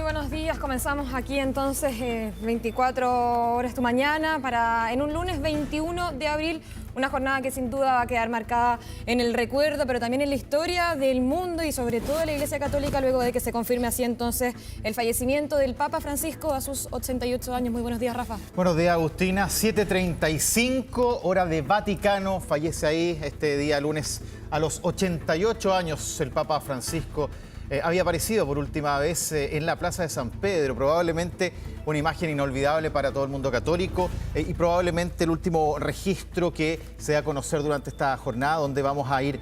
buenos días. Comenzamos aquí entonces 24 horas tu mañana en un lunes 21 de abril, una jornada que sin duda va a quedar marcada en el recuerdo, pero también en la historia del mundo y sobre todo de la Iglesia Católica, luego de que se confirme así entonces el fallecimiento del Papa Francisco a sus 88 años. Muy buenos días, Rafa. Buenos días, Agustina. 7:35, hora de Vaticano. Fallece ahí este día lunes a los 88 años el Papa Francisco. Había aparecido por última vez en la Plaza de San Pedro, probablemente una imagen inolvidable para todo el mundo católico y probablemente el último registro que se da a conocer durante esta jornada, donde vamos a ir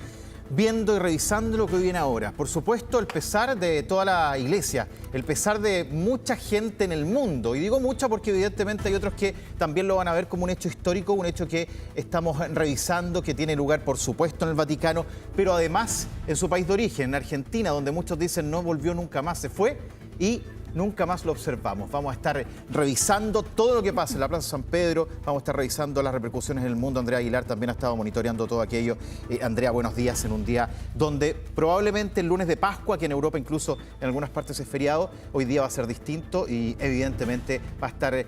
viendo y revisando lo que viene ahora. Por supuesto, el pesar de toda la Iglesia, el pesar de mucha gente en el mundo. Y digo mucha porque evidentemente hay otros que también lo van a ver como un hecho histórico, un hecho que estamos revisando, que tiene lugar, por supuesto, en el Vaticano, pero además en su país de origen, en Argentina, donde muchos dicen no volvió nunca más, se fue y nunca más lo observamos. Vamos a estar revisando todo lo que pasa en la Plaza San Pedro, vamos a estar revisando las repercusiones en el mundo. Andrea Aguilar también ha estado monitoreando todo aquello. Andrea, buenos días, en un día donde probablemente el lunes de Pascua, que en Europa incluso en algunas partes es feriado, hoy día va a ser distinto y evidentemente va a estar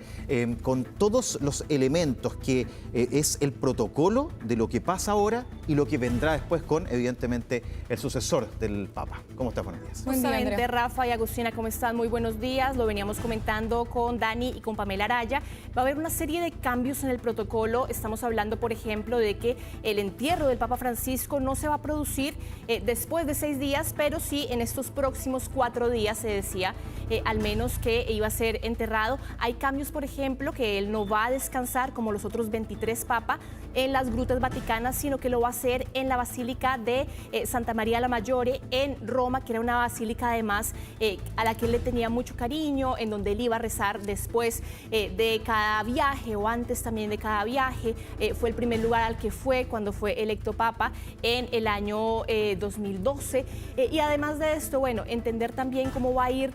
con todos los elementos que es el protocolo de lo que pasa ahora y lo que vendrá después con, evidentemente, el sucesor del Papa. ¿Cómo estás? Buenos días. Buen día, Andrea. Rafa y Agustina, ¿cómo están? Muy buenos días. Lo veníamos comentando con Dani y con Pamela Araya. Va a haber una serie de cambios en el protocolo. Estamos hablando, por ejemplo, de que el entierro del Papa Francisco no se va a producir después de 6 días, pero sí en estos próximos 4 días, se decía, al menos que iba a ser enterrado. Hay cambios, por ejemplo, que él no va a descansar como los otros 23 papas en las grutas vaticanas, sino que lo va a hacer en la Basílica de Santa María la Maggiore en Roma, que era una basílica además a la que él le tenía mucho cariño, en donde él iba a rezar después de cada viaje o antes también de cada viaje. Fue el primer lugar al que fue cuando fue electo papa en el año 2012. Y además de esto, bueno, entender también cómo va a ir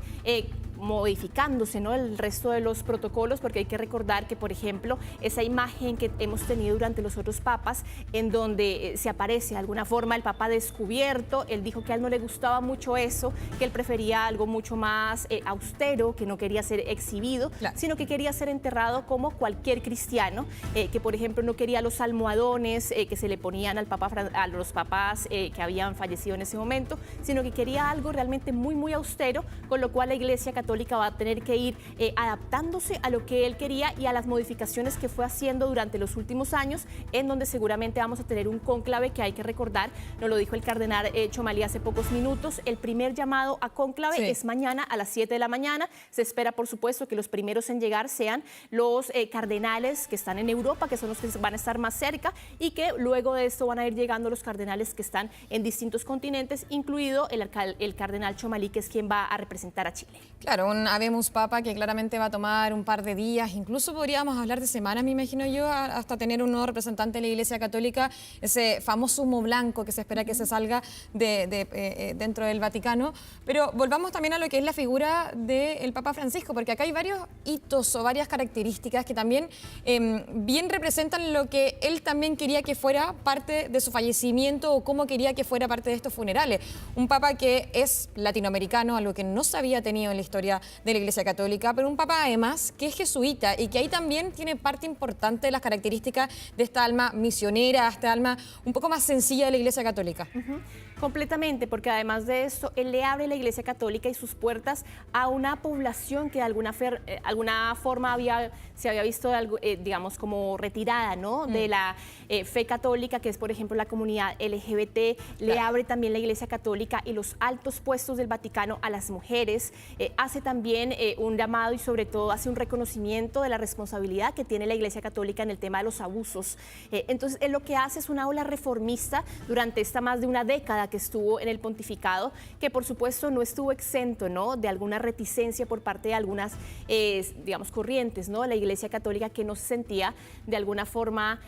modificándose, ¿no?, el resto de los protocolos, porque hay que recordar que, por ejemplo, esa imagen que hemos tenido durante los otros papas, en donde se aparece de alguna forma el papa descubierto, él dijo que a él no le gustaba mucho eso, que él prefería algo mucho más austero, que no quería ser exhibido, claro, sino que quería ser enterrado como cualquier cristiano, que por ejemplo no quería los almohadones que se le ponían al papa, a los papas que habían fallecido en ese momento, sino que quería algo realmente muy, muy austero, con lo cual la Iglesia Católica va a tener que ir adaptándose a lo que él quería y a las modificaciones que fue haciendo durante los últimos años, en donde seguramente vamos a tener un cónclave que hay que recordar, nos lo dijo el cardenal Chomalí hace pocos minutos. El primer llamado a cónclave es mañana a las 7 de la mañana. Se espera, por supuesto, que los primeros en llegar sean los cardenales que están en Europa, que son los que van a estar más cerca, y que luego de esto van a ir llegando los cardenales que están en distintos continentes, incluido el cardenal Chomalí, que es quien va a representar a Chile. Claro, un Habemus Papa que claramente va a tomar un par de días, incluso podríamos hablar de semanas, me imagino yo, hasta tener un nuevo representante de la Iglesia Católica, ese famoso humo blanco que se espera que se salga dentro del Vaticano. Pero volvamos también a lo que es la figura del Papa Francisco, porque acá hay varios hitos o varias características que también bien representan lo que él también quería que fuera parte de su fallecimiento o cómo quería que fuera parte de estos funerales. Un Papa que es latinoamericano, algo que no se había tenido en la historia de la Iglesia Católica, pero un papa además que es jesuita y que ahí también tiene parte importante de las características de esta alma misionera, esta alma un poco más sencilla de la Iglesia Católica. Completamente, porque además de esto, él le abre la Iglesia Católica y sus puertas a una población que de alguna forma se había visto, digamos, como retirada, ¿no?, de la fe católica, que es, por ejemplo, la comunidad LGBT. Le abre también la Iglesia Católica y los altos puestos del Vaticano a las mujeres. Hace también un llamado y sobre todo hace un reconocimiento de la responsabilidad que tiene la Iglesia Católica en el tema de los abusos. Entonces, él lo que hace es una ola reformista durante esta más de una década que estuvo en el pontificado, que por supuesto no estuvo exento, ¿no?, de alguna reticencia por parte de algunas, digamos, corrientes, ¿no?, la Iglesia Católica, que no se sentía de alguna forma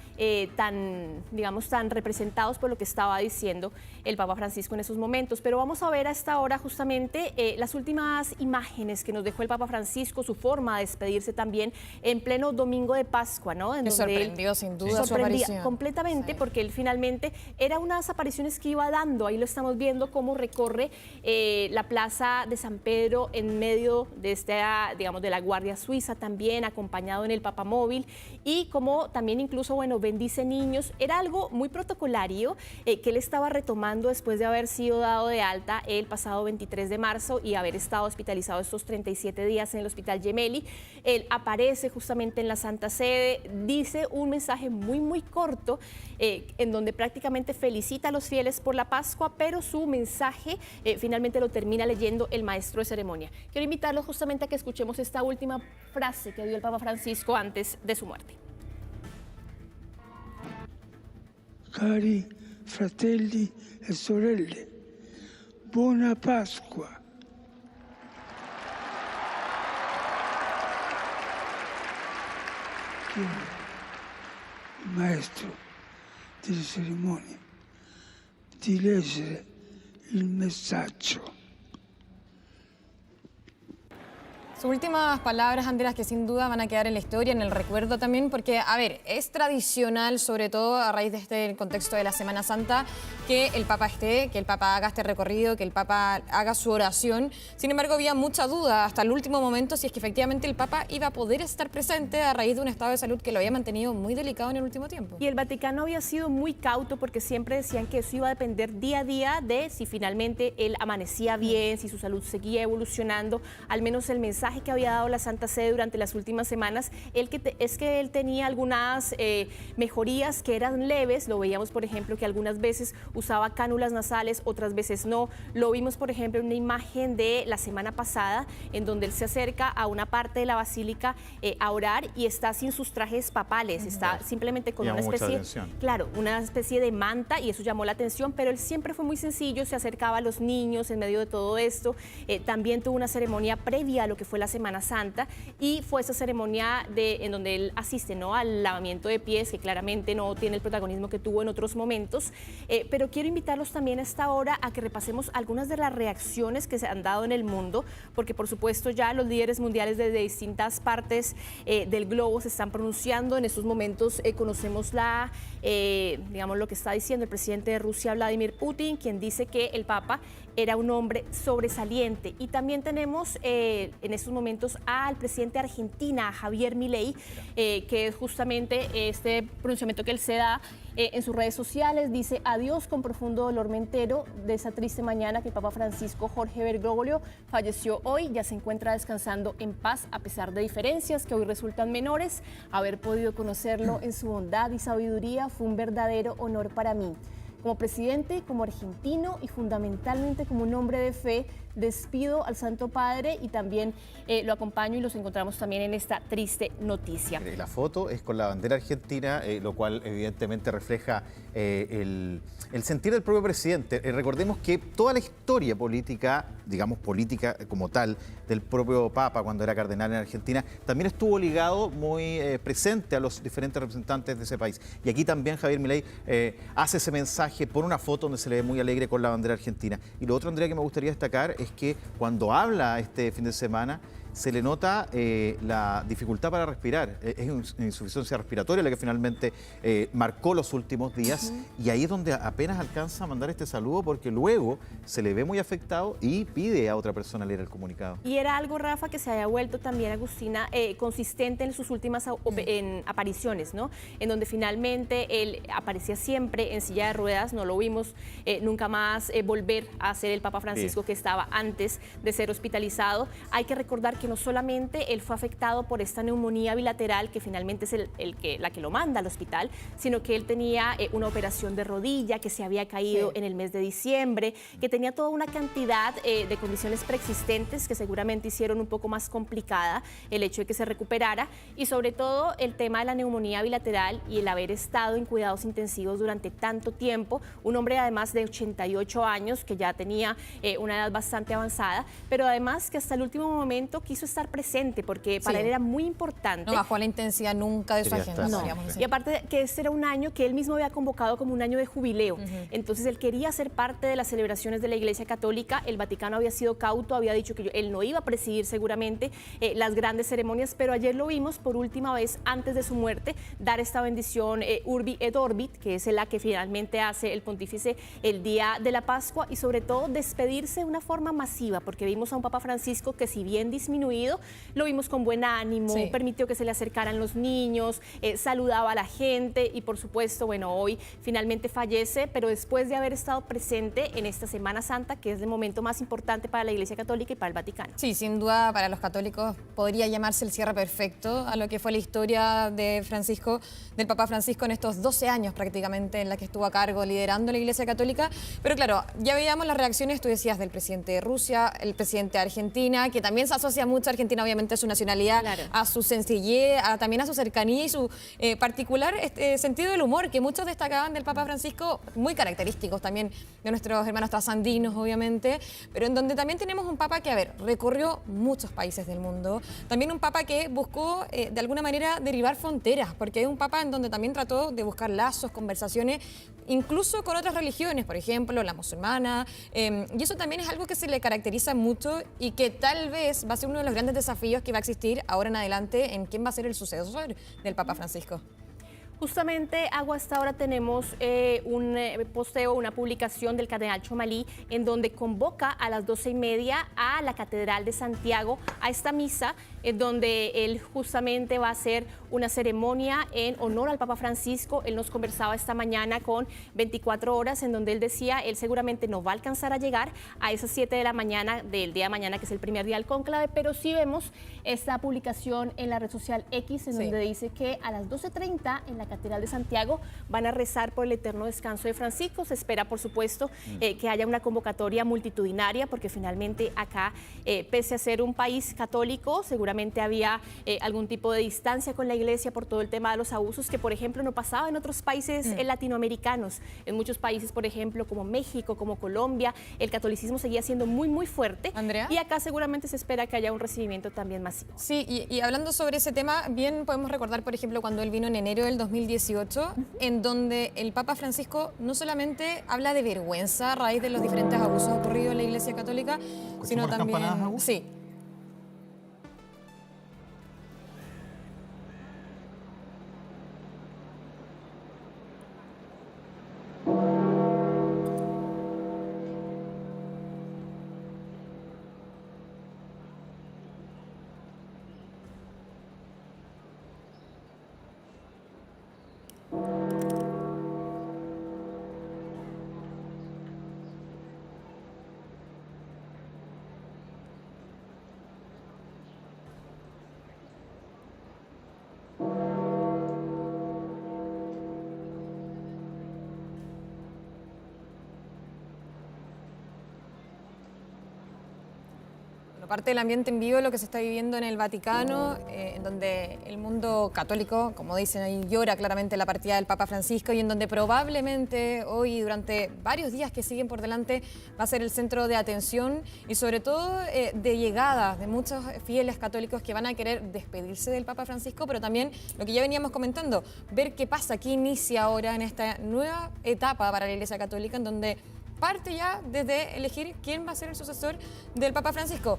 tan representados por lo que estaba diciendo el Papa Francisco en esos momentos. Pero vamos a ver a esta hora justamente las últimas imágenes que nos dejó el Papa Francisco, su forma de despedirse también en pleno domingo de Pascua, ¿no? Me sorprendió sin duda su aparición. Completamente, porque él finalmente era unas apariciones que iba dando recorriendo. Ahí lo estamos viendo cómo recorre la plaza de San Pedro en medio de digamos, de la Guardia Suiza también, acompañado en el papamóvil, y como también incluso, bueno, bendice niños. Era algo muy protocolario que él estaba retomando después de haber sido dado de alta el pasado 23 de marzo y haber estado hospitalizado estos 37 días en el Hospital Gemelli. Él aparece justamente en la Santa Sede, dice un mensaje muy corto en donde prácticamente felicita a los fieles por la Pascua, pero su mensaje finalmente lo termina leyendo el maestro de ceremonia. Quiero invitarlos justamente a que escuchemos esta última frase que dio el Papa Francisco antes de su muerte. Cari fratelli e sorelle, buona Pasqua. Chiedo il maestro delle cerimonie di leggere il messaggio. Sus últimas palabras, Andrés, que sin duda van a quedar en la historia, en el recuerdo también, porque, a ver, es tradicional, sobre todo a raíz de este contexto de la Semana Santa, que el Papa esté, que el Papa haga este recorrido, que el Papa haga su oración. Sin embargo, había mucha duda hasta el último momento si es que efectivamente el Papa iba a poder estar presente a raíz de un estado de salud que lo había mantenido muy delicado en el último tiempo. Y el Vaticano había sido muy cauto porque siempre decían que eso iba a depender día a día de si finalmente él amanecía bien, si su salud seguía evolucionando. Al menos el mensaje que había dado la Santa Sede durante las últimas semanas es que él tenía algunas mejorías que eran leves. Lo veíamos, por ejemplo, que algunas veces usaba cánulas nasales, otras veces no. Lo vimos, por ejemplo, en una imagen de la semana pasada en donde él se acerca a una parte de la basílica a orar y está sin sus trajes papales, está simplemente con una especie, claro, una especie de manta, y eso llamó la atención, pero él siempre fue muy sencillo, se acercaba a los niños en medio de todo esto. También tuvo una ceremonia previa a lo que fue la Semana Santa, y fue esa ceremonia en donde él asiste, ¿no?, al lavamiento de pies, que claramente no tiene el protagonismo que tuvo en otros momentos. Pero quiero invitarlos también a esta hora a que repasemos algunas de las reacciones que se han dado en el mundo, porque por supuesto ya los líderes mundiales desde distintas partes del globo se están pronunciando. En estos momentos conocemos digamos, lo que está diciendo el presidente de Rusia, Vladimir Putin, quien dice que el Papa era un hombre sobresaliente. Y también tenemos en estos momentos al presidente de Argentina, Javier Milei, que es justamente este pronunciamiento que él se da en sus redes sociales. Dice: adiós con profundo dolor me entero de esa triste mañana que el Papa Francisco Jorge Bergoglio falleció hoy. Ya se encuentra descansando en paz a pesar de diferencias que hoy resultan menores. Haber podido conocerlo en su bondad y sabiduría fue un verdadero honor para mí. Como presidente, como argentino y fundamentalmente como un hombre de fe, despido al Santo Padre y también lo acompaño y los encontramos también en esta triste noticia. La foto es con la bandera argentina, lo cual evidentemente refleja el sentir del propio presidente. Recordemos que toda la historia política, digamos política como tal, del propio Papa cuando era cardenal en Argentina, también estuvo ligado muy presente a los diferentes representantes de ese país. Y aquí también Javier Milei hace ese mensaje por una foto donde se le ve muy alegre con la bandera argentina. Y lo otro, Andrea, que me gustaría destacar es que cuando habla este fin de semana se le nota la dificultad para respirar. Es una insuficiencia respiratoria la que finalmente marcó los últimos días, y ahí es donde apenas alcanza a mandar este saludo, porque luego se le ve muy afectado y pide a otra persona leer el comunicado. Y era algo, Rafa, que se haya vuelto también, Agustina, consistente en sus últimas apariciones, ¿no? En donde finalmente él aparecía siempre en silla de ruedas. No lo vimos nunca más volver a ser el Papa Francisco que estaba antes de ser hospitalizado. Hay que recordar que no solamente él fue afectado por esta neumonía bilateral, que finalmente es la que lo manda al hospital, sino que él tenía una operación de rodilla que se había caído en el mes de diciembre, que tenía toda una cantidad de condiciones preexistentes que seguramente hicieron un poco más complicada el hecho de que se recuperara, y sobre todo el tema de la neumonía bilateral y el haber estado en cuidados intensivos durante tanto tiempo. Un hombre además de 88 años que ya tenía una edad bastante avanzada, pero además que hasta el último momento quiso estar presente porque para Sí. él era muy importante. No bajó la intensidad nunca de su Quería agenda, estar. No, podríamos decir. y aparte que este era un año que él mismo había convocado como un año de jubileo. Entonces él quería ser parte de las celebraciones de la Iglesia Católica. El Vaticano había sido cauto, había dicho que él no iba a presidir seguramente las grandes ceremonias, pero ayer lo vimos por última vez antes de su muerte dar esta bendición Urbi et Orbit, que es la que finalmente hace el pontífice el día de la Pascua, y sobre todo despedirse de una forma masiva, porque vimos a un Papa Francisco que, si bien disminuido, lo vimos con buen ánimo, Sí. permitió que se le acercaran los niños, saludaba a la gente y, por supuesto, bueno, hoy finalmente fallece, pero después de haber estado presente en esta Semana Santa, que es el momento más importante para la Iglesia Católica y para el Vaticano. Sí, sin duda para los católicos podría llamarse el cierre perfecto a lo que fue la historia de Francisco, del Papa Francisco en estos 12 años prácticamente en la que estuvo a cargo liderando la Iglesia Católica. Pero claro, ya veíamos las reacciones, tú decías, del presidente de Rusia, el presidente de Argentina, que también se asocia mucho a Argentina, obviamente a su nacionalidad, Claro. a su sencillez, también a su cercanía y su particular sentido del humor, que muchos destacaban del Papa Francisco, muy característicos también de nuestros hermanos trasandinos, obviamente, pero en donde también tenemos un Papa que, a ver, recorrió muchos países del mundo, también un Papa que buscó de alguna manera derribar fronteras, porque es un Papa en donde también trató de buscar lazos, conversaciones, incluso con otras religiones, por ejemplo, la musulmana, y eso también es algo que se le caracteriza mucho y que tal vez va a ser uno de los grandes desafíos que va a existir ahora en adelante en quién va a ser el sucesor del Papa Francisco. Justamente, Agua, hasta ahora tenemos un posteo, una publicación del cardenal Chomalí, en donde convoca a las 12:30 a la Catedral de Santiago a esta misa, en donde él justamente va a hacer una ceremonia en honor al Papa Francisco. Él nos conversaba esta mañana con 24 horas, en donde él decía, él seguramente no va a alcanzar a llegar a esas 7 de la mañana del día de mañana, que es el primer día del cónclave, pero sí vemos esta publicación en la red social X, en Sí. donde dice que a las 12:30 en la Catedral de Santiago van a rezar por el eterno descanso de Francisco. Se espera, por supuesto, que haya una convocatoria multitudinaria, porque finalmente acá, pese a ser un país católico, seguramente había algún tipo de distancia con la Iglesia por todo el tema de los abusos, que por ejemplo no pasaba en otros países latinoamericanos. En muchos países, por ejemplo, como México, como Colombia, el catolicismo seguía siendo muy, muy fuerte. Andrea. Y acá seguramente se espera que haya un recibimiento también masivo. Sí, y hablando sobre ese tema, bien podemos recordar, por ejemplo, cuando él vino en enero del 2018, en donde el Papa Francisco no solamente habla de vergüenza a raíz de los diferentes abusos ocurridos en la Iglesia Católica, sino las también... campanadas, Agus? Sí. Parte del ambiente en vivo, lo que se está viviendo en el Vaticano, en donde el mundo católico, como dicen ahí, llora claramente la partida del Papa Francisco y en donde probablemente hoy, durante varios días que siguen por delante, va a ser el centro de atención y sobre todo de llegada de muchos fieles católicos que van a querer despedirse del Papa Francisco, pero también lo que ya veníamos comentando, ver qué pasa, qué inicia ahora en esta nueva etapa para la Iglesia Católica, en donde parte ya desde elegir quién va a ser el sucesor del Papa Francisco.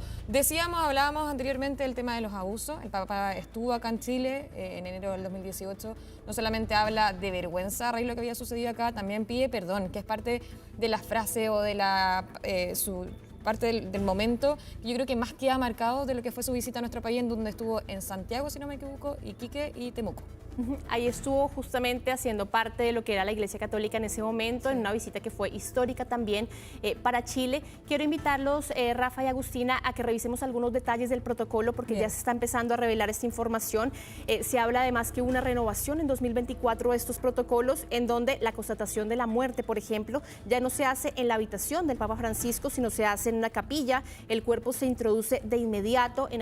Hablábamos anteriormente del tema de los abusos. El Papa estuvo acá en Chile en enero del 2018. No solamente habla de vergüenza a raíz de lo que había sucedido acá, también pide perdón, que es parte de la frase o de su parte del momento, yo creo que más queda marcado de lo que fue su visita a nuestro país, en donde estuvo en Santiago, si no me equivoco, Iquique y Temuco. Ahí estuvo justamente haciendo parte de lo que era la Iglesia Católica en ese momento, en una visita que fue histórica también para Chile. Quiero invitarlos, Rafa y Agustina, a que revisemos algunos detalles del protocolo, porque ya se está empezando a revelar esta información. Se habla además que hubo una renovación en 2024 de estos protocolos, en donde la constatación de la muerte, por ejemplo, ya no se hace en la habitación del Papa Francisco, sino se hace en una capilla, el cuerpo se introduce de inmediato en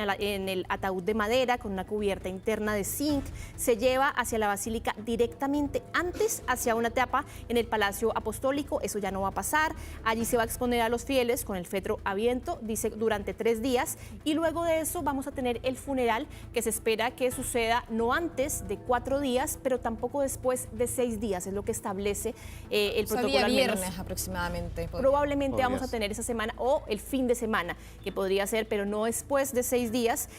el ataúd de madera con una cubierta interna de zinc, se lleva hacia la basílica directamente, antes hacia una etapa en el Palacio Apostólico, eso ya no va a pasar, allí se va a exponer a los fieles con el féretro abierto, dice, durante 3 días, y luego de eso vamos a tener el funeral, que se espera que suceda no antes de 4 días, pero tampoco después de 6 días, es lo que establece el protocolo. Al menos viernes aproximadamente. Probablemente vamos a tener esa semana o el fin de semana, que podría ser, pero no después de 6 días.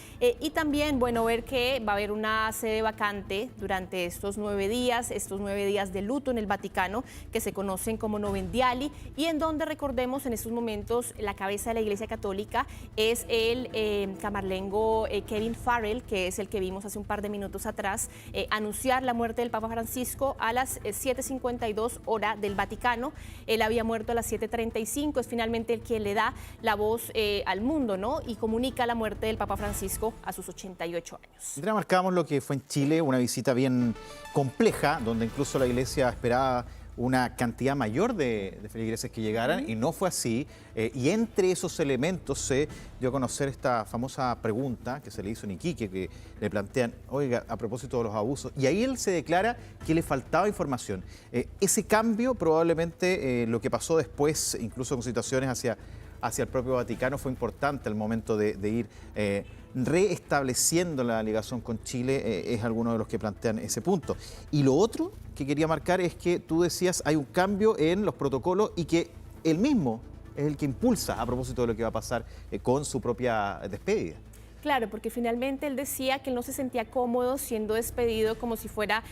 Y también, bueno, ver que va a haber una sede vacante durante estos 9 días de luto en el Vaticano, que se conocen como Novendiali, y en donde, recordemos, en estos momentos la cabeza de la Iglesia Católica es el camarlengo Kevin Farrell, que es el que vimos hace un par de minutos atrás, anunciar la muerte del Papa Francisco a las 7:52 hora del Vaticano. Él había muerto a las 7:35, es finalmente el quien le da la voz al mundo, ¿no? Y comunica la muerte del Papa Francisco a sus 88 años. Andrea, marcábamos lo que fue en Chile, una visita bien compleja, donde incluso la Iglesia esperaba una cantidad mayor de feligreses que llegaran, y no fue así. Y entre esos elementos se dio a conocer esta famosa pregunta que se le hizo en Iquique, que le plantean, oiga, a propósito de los abusos, y ahí él se declara que le faltaba información. Ese cambio, probablemente lo que pasó después, incluso con situaciones hacia el propio Vaticano, fue importante al momento de ir reestableciendo la ligación con Chile, es alguno de los que plantean ese punto. Y lo otro que quería marcar es que tú decías hay un cambio en los protocolos y que él mismo es el que impulsa a propósito de lo que va a pasar con su propia despedida. Claro, porque finalmente él decía que él no se sentía cómodo siendo despedido como si fuera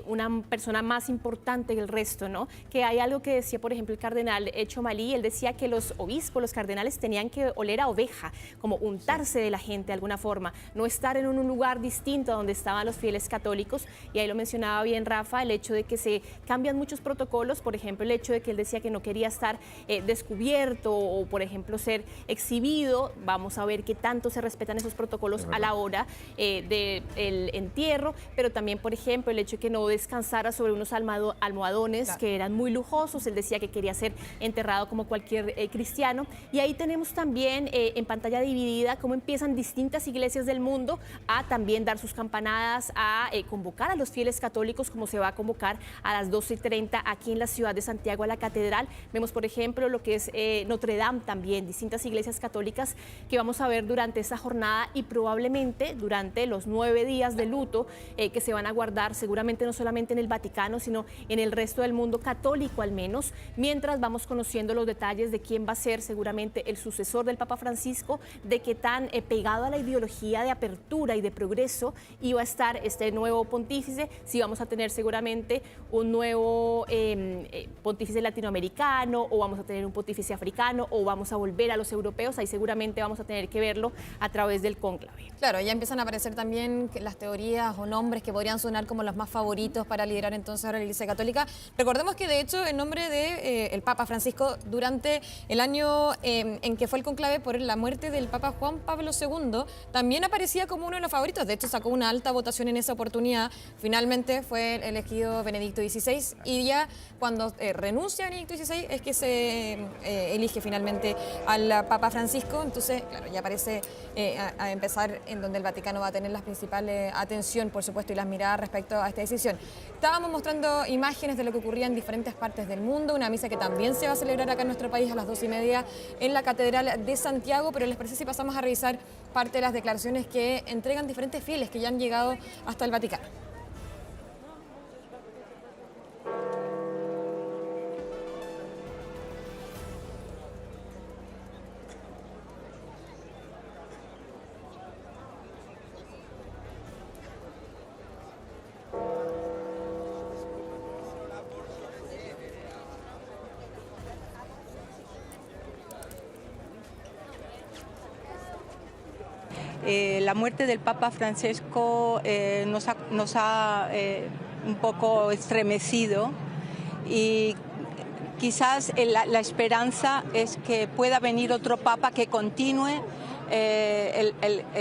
una persona más importante que el resto, ¿no? Que hay algo que decía, por ejemplo, el cardenal Chomalí, él decía que los obispos, los cardenales tenían que oler a oveja, como untarse de la gente de alguna forma, no estar en un lugar distinto a donde estaban los fieles católicos, y ahí lo mencionaba bien Rafa, el hecho de que se cambian muchos protocolos, por ejemplo, el hecho de que él decía que no quería estar descubierto o, por ejemplo, ser exhibido. Vamos a ver qué tanto se respetan esos protocolos a la hora del entierro, pero también, por ejemplo, el hecho de que no descansara sobre unos almohadones que eran muy lujosos. Él decía que quería ser enterrado como cualquier cristiano. Y ahí tenemos también en pantalla dividida cómo empiezan distintas iglesias del mundo a también dar sus campanadas, a convocar a los fieles católicos, como se va a convocar a las 12:30 aquí en la ciudad de Santiago a la catedral. Vemos, por ejemplo, lo que es Notre Dame también, distintas iglesias católicas que vamos a ver durante esa jornada, y probablemente durante los 9 días de luto que se van a guardar, seguramente no solamente en el Vaticano, sino en el resto del mundo católico al menos, mientras vamos conociendo los detalles de quién va a ser seguramente el sucesor del Papa Francisco, de qué tan pegado a la ideología de apertura y de progreso iba a estar este nuevo pontífice, si vamos a tener seguramente un nuevo pontífice latinoamericano, o vamos a tener un pontífice africano, o vamos a volver a los europeos. Ahí seguramente vamos a tener que verlo a través del cónclave. Claro, ya empiezan a aparecer también las teorías o nombres que podrían sonar como los más favoritos para liderar entonces ahora la Iglesia Católica. Recordemos que de hecho el nombre de el Papa Francisco, durante el año en que fue el cónclave por la muerte del Papa Juan Pablo II, también aparecía como uno de los favoritos. De hecho sacó una alta votación en esa oportunidad. Finalmente fue elegido Benedicto XVI, y ya cuando renuncia Benedicto XVI es que se elige finalmente al Papa Francisco. Entonces, claro, ya parece a empezar en donde el Vaticano va a tener las principales atención, por supuesto, y las miradas respecto a esta decisión. Estábamos mostrando imágenes de lo que ocurría en diferentes partes del mundo, una misa que también se va a celebrar acá en nuestro país a las 2:30 en la Catedral de Santiago, pero les parece si pasamos a revisar parte de las declaraciones que entregan diferentes fieles que ya han llegado hasta el Vaticano. La muerte del Papa Francisco nos ha un poco estremecido, y quizás la esperanza es que pueda venir otro Papa que continúe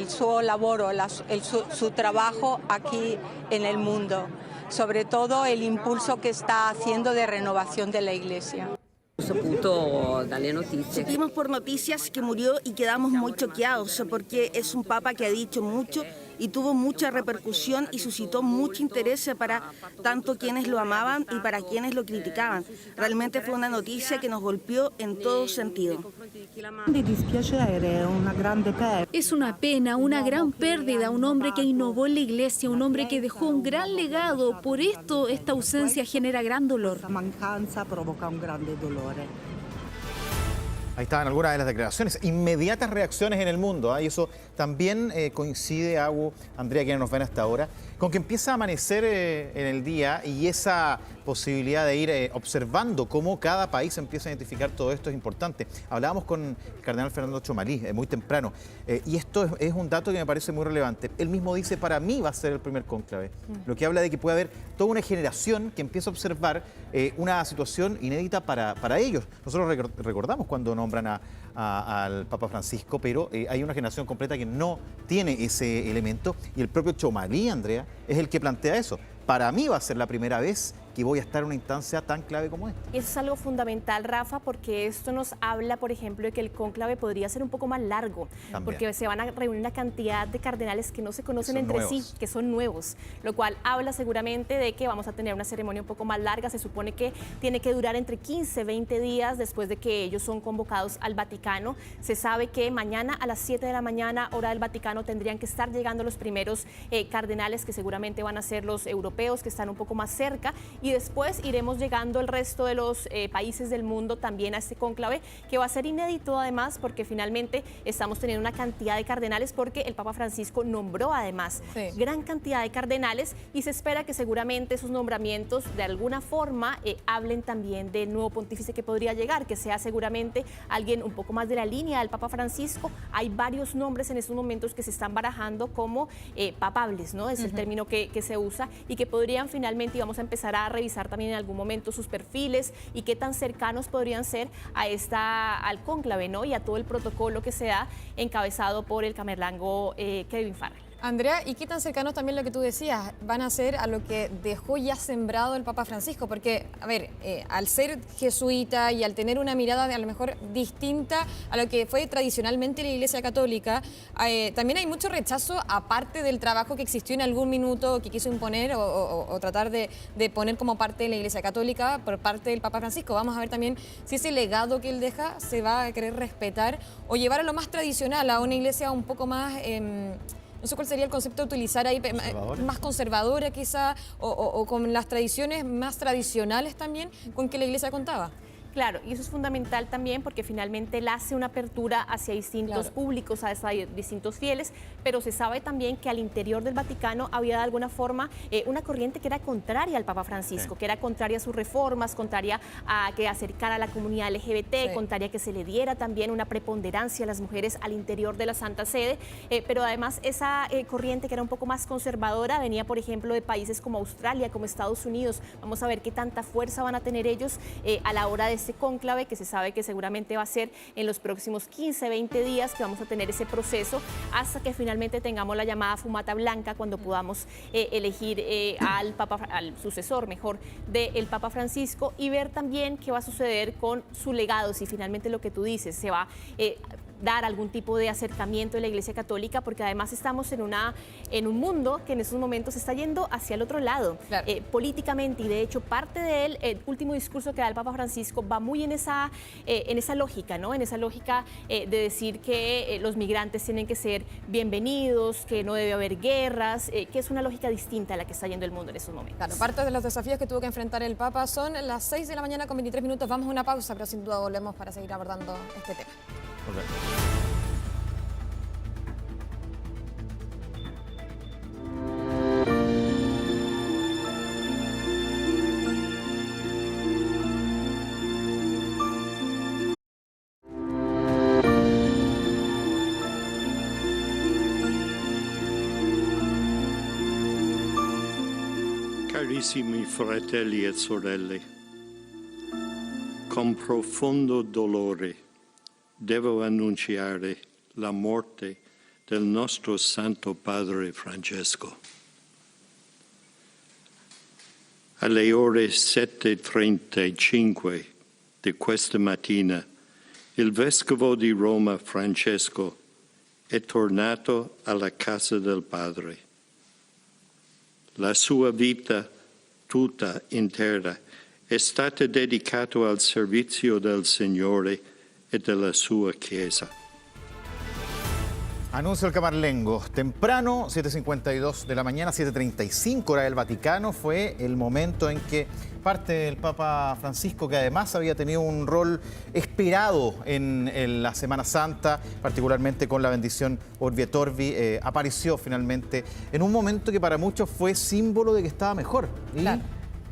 su labor, su trabajo aquí en el mundo, sobre todo el impulso que está haciendo de renovación de la Iglesia. Supimos por noticias que murió y quedamos muy choqueados porque es un papa que ha dicho mucho y tuvo mucha repercusión y suscitó mucho interés para tanto quienes lo amaban y para quienes lo criticaban. Realmente fue una noticia que nos golpeó en todo sentido. Es una pena, una gran pérdida, un hombre que innovó en la iglesia, un hombre que dejó un gran legado. Por esto, esta ausencia genera gran dolor. Ahí estaban algunas de las declaraciones, inmediatas reacciones en el mundo, y eso también coincide, Agu, Andrea, quienes nos ven hasta ahora, con que empieza a amanecer en el día y esa posibilidad de ir observando cómo cada país empieza a identificar todo esto es importante. Hablábamos con el cardenal Fernando Chomalí muy temprano y esto es un dato que me parece muy relevante. Él mismo dice, para mí va a ser el primer cónclave, lo que habla de que puede haber toda una generación que empieza a observar una situación inédita para ellos. Nosotros recordamos cuando nombran al Papa Francisco, pero hay una generación completa que no tiene ese elemento y el propio Chomalí, Andrea, es el que plantea eso. Para mí va a ser la primera vez que voy a estar en una instancia tan clave como esta. Eso es algo fundamental, Rafa, porque esto nos habla, por ejemplo, de que el cónclave podría ser un poco más largo, porque se van a reunir una cantidad de cardenales que no se conocen entre sí, que son nuevos, lo cual habla seguramente de que vamos a tener una ceremonia un poco más larga. Se supone que tiene que durar entre 15 y 20 días después de que ellos son convocados al Vaticano. Se sabe que mañana a las 7 de la mañana, hora del Vaticano, tendrían que estar llegando los primeros cardenales, que seguramente van a ser los europeos, que están un poco más cerca, y después iremos llegando el resto de los países del mundo también a este cónclave, que va a ser inédito además, porque finalmente estamos teniendo una cantidad de cardenales, porque el Papa Francisco nombró además gran cantidad de cardenales, y se espera que seguramente esos nombramientos de alguna forma hablen también del nuevo pontífice que podría llegar, que sea seguramente alguien un poco más de la línea del Papa Francisco. Hay varios nombres en estos momentos que se están barajando como papables, ¿no? Es el término que se usa, y que podrían finalmente, y vamos a empezar a revisar también en algún momento sus perfiles y qué tan cercanos podrían ser al cónclave, ¿no? Y a todo el protocolo que se da encabezado por el camerlango Kevin Farrell. Andrea, ¿y qué tan cercanos también lo que tú decías van a ser a lo que dejó ya sembrado el Papa Francisco? Porque, a ver, al ser jesuita y al tener una mirada a lo mejor distinta a lo que fue tradicionalmente la Iglesia Católica, también hay mucho rechazo, aparte del trabajo que existió en algún minuto que quiso imponer o tratar de poner como parte de la Iglesia Católica por parte del Papa Francisco. Vamos a ver también si ese legado que él deja se va a querer respetar o llevar a lo más tradicional, a una iglesia un poco más... no sé cuál sería el concepto de utilizar ahí, más conservadora quizá, o con las tradiciones más tradicionales también con que la Iglesia contaba. Claro, y eso es fundamental también porque finalmente él hace una apertura hacia distintos públicos, hacia distintos fieles, pero se sabe también que al interior del Vaticano había de alguna forma una corriente que era contraria al Papa Francisco, que era contraria a sus reformas, contraria a que acercara a la comunidad LGBT, contraria a que se le diera también una preponderancia a las mujeres al interior de la Santa Sede, pero además esa corriente que era un poco más conservadora venía, por ejemplo, de países como Australia, como Estados Unidos. Vamos a ver qué tanta fuerza van a tener ellos a la hora de este cónclave, que se sabe que seguramente va a ser en los próximos 15, 20 días que vamos a tener ese proceso, hasta que finalmente tengamos la llamada fumata blanca, cuando podamos elegir al sucesor mejor del Papa Francisco, y ver también qué va a suceder con su legado, si finalmente lo que tú dices se va dar algún tipo de acercamiento de la Iglesia Católica, porque además estamos en un mundo que en estos momentos está yendo hacia el otro lado, políticamente, y de hecho parte de él, el último discurso que da el Papa Francisco va muy en esa lógica, ¿no? En esa lógica de decir que los migrantes tienen que ser bienvenidos, que no debe haber guerras, que es una lógica distinta a la que está yendo el mundo en estos momentos. Claro, parte de los desafíos que tuvo que enfrentar el Papa son las 6 de la mañana con 23 minutos. Vamos a una pausa, pero sin duda volvemos para seguir abordando este tema. Carissimi fratelli e sorelle, con profondo dolore devo annunciare la morte del nostro Santo Padre Francesco. Alle ore 7:35 di questa mattina, il vescovo di Roma Francesco è tornato alla casa del Padre. La sua vita tutta intera è stata dedicata al servizio del Signore e della sua Chiesa. Anuncio el Camarlengo. Temprano, 7:52 de la mañana, 7:35 hora del Vaticano, fue el momento en que parte el Papa Francisco, que además había tenido un rol esperado en la Semana Santa, particularmente con la bendición Urbi et Orbi, apareció finalmente en un momento que para muchos fue símbolo de que estaba mejor. Y claro.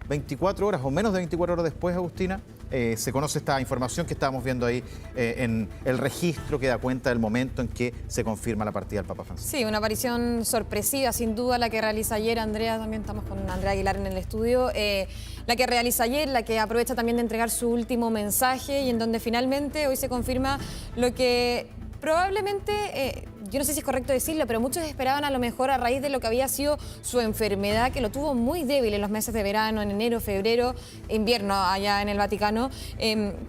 24 horas o menos de 24 horas después, Agustina, se conoce esta información que estábamos viendo ahí en el registro que da cuenta del momento en que se confirma la partida del Papa Francisco. Sí, una aparición sorpresiva, sin duda, la que realiza ayer Andrea, también estamos con Andrea Aguilar en el estudio, la que realiza ayer, la que aprovecha también de entregar su último mensaje y en donde finalmente hoy se confirma lo que probablemente... yo no sé si es correcto decirlo, pero muchos esperaban a lo mejor a raíz de lo que había sido su enfermedad, que lo tuvo muy débil en los meses de verano, en enero, febrero, invierno allá en el Vaticano,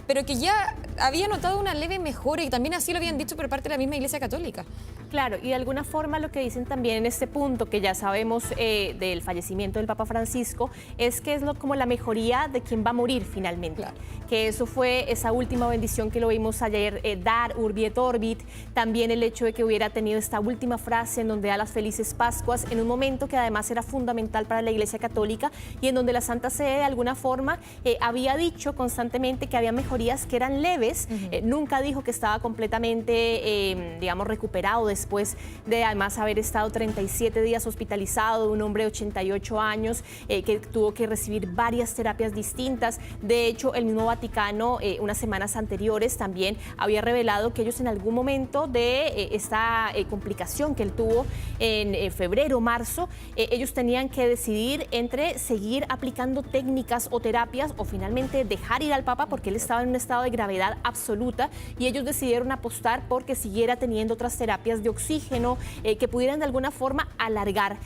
pero que ya había notado una leve mejora y también así lo habían dicho por parte de la misma Iglesia Católica. Claro, y de alguna forma lo que dicen también en este punto, que ya sabemos del fallecimiento del Papa Francisco, es que es como la mejoría de quien va a morir finalmente. Claro. Que eso fue esa última bendición que lo vimos ayer dar, Urbi et Orbit, también el hecho de que hubiera tenido esta última frase en donde da las felices Pascuas, en un momento que además era fundamental para la Iglesia Católica y en donde la Santa Sede de alguna forma había dicho constantemente que había mejorías que eran leves, nunca dijo que estaba completamente, digamos, recuperado después de además haber estado 37 días hospitalizado, un hombre de 88 años que tuvo que recibir varias terapias distintas. De hecho, el mismo Vaticano, unas semanas anteriores, también había revelado que ellos en algún momento de esta complicación que él tuvo en febrero, marzo, ellos tenían que decidir entre seguir aplicando técnicas o terapias o finalmente dejar ir al Papa porque él estaba en un estado de gravedad absoluta y ellos decidieron apostar porque siguiera teniendo otras terapias de oxígeno que pudieran de alguna forma alargar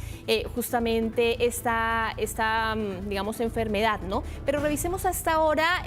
justamente esta digamos, enfermedad, ¿no? Pero revisemos hasta ahora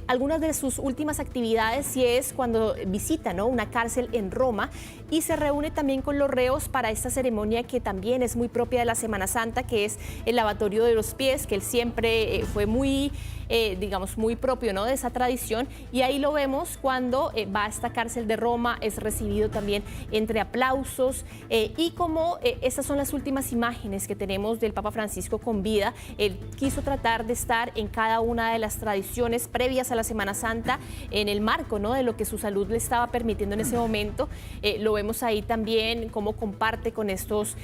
algunas de sus últimas actividades y es cuando visita, ¿no?, una cárcel en Roma y se reúne también con los reos para esta ceremonia que también es muy propia de la Semana Santa, que es el lavatorio de los pies, que él siempre fue muy, digamos, muy propio, ¿no?, de esa tradición. Y ahí lo vemos cuando va a esta cárcel de Roma, es recibido también entre aplausos y como estas son las últimas imágenes que tenemos del Papa Francisco con vida. Él quiso tratar de estar en cada una de las tradiciones previas a la Semana Santa en el marco, ¿no?, de lo que su salud le estaba permitiendo en ese momento. Lo vemos ahí también cómo comparte con estos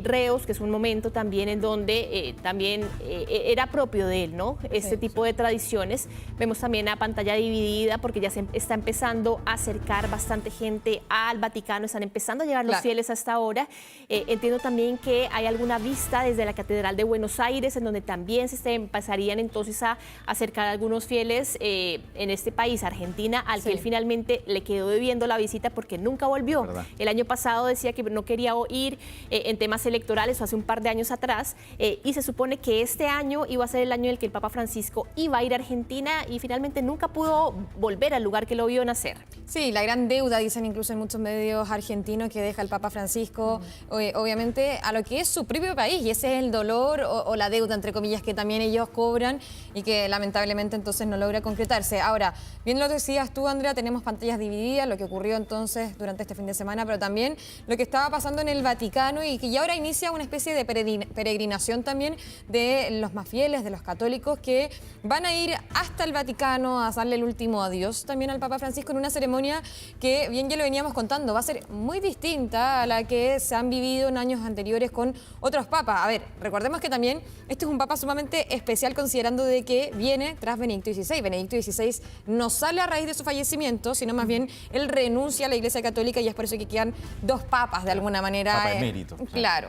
reos, que es un momento también en donde también era propio de él, ¿no?, este tipo de tradiciones. Vemos también a pantalla dividida porque ya se está empezando a acercar bastante gente al Vaticano, están empezando a llegar los fieles hasta ahora. Entiendo también que hay alguna vista desde la Catedral de Buenos Aires en donde también se empezarían entonces a acercar a algunos fieles en este país, Argentina, al que él finalmente le quedó debiendo la visita porque nunca volvió. ¿Verdad? El año pasado decía que no quería ir en temas electorales o hace un par de años atrás y se supone que este año iba a ser el año en el que el Papa Francisco iba a ir a Argentina y finalmente nunca pudo volver al lugar que lo vio nacer. Sí, la gran deuda, dicen incluso en muchos medios argentinos, que deja el Papa Francisco, obviamente, a lo que es su propio país, y ese es el dolor o la deuda, entre comillas, que también ellos cobran y que lamentablemente entonces no logra concretarse. Ahora, bien lo decías tú, Andrea, tenemos pantallas divididas, lo que ocurrió entonces durante este fin de semana, pero también lo que estaba pasando en el Vaticano y que ya ahora inicia una especie de peregrinación también de los más fieles, de los católicos, que van a ir hasta el Vaticano a darle el último adiós también al Papa Francisco en una ceremonia que, bien ya lo veníamos contando, va a ser muy distinta a la que se han vivido en años anteriores con otros papas. A ver, recordemos que también este es un papa sumamente especial considerando de que viene tras Benedicto XVI. Benedicto XVI no sale a raíz de su fallecimiento, sino más bien él renuncia a la Iglesia Católica y es por eso que quedan dos papas de alguna manera. Papa emérito. Claro.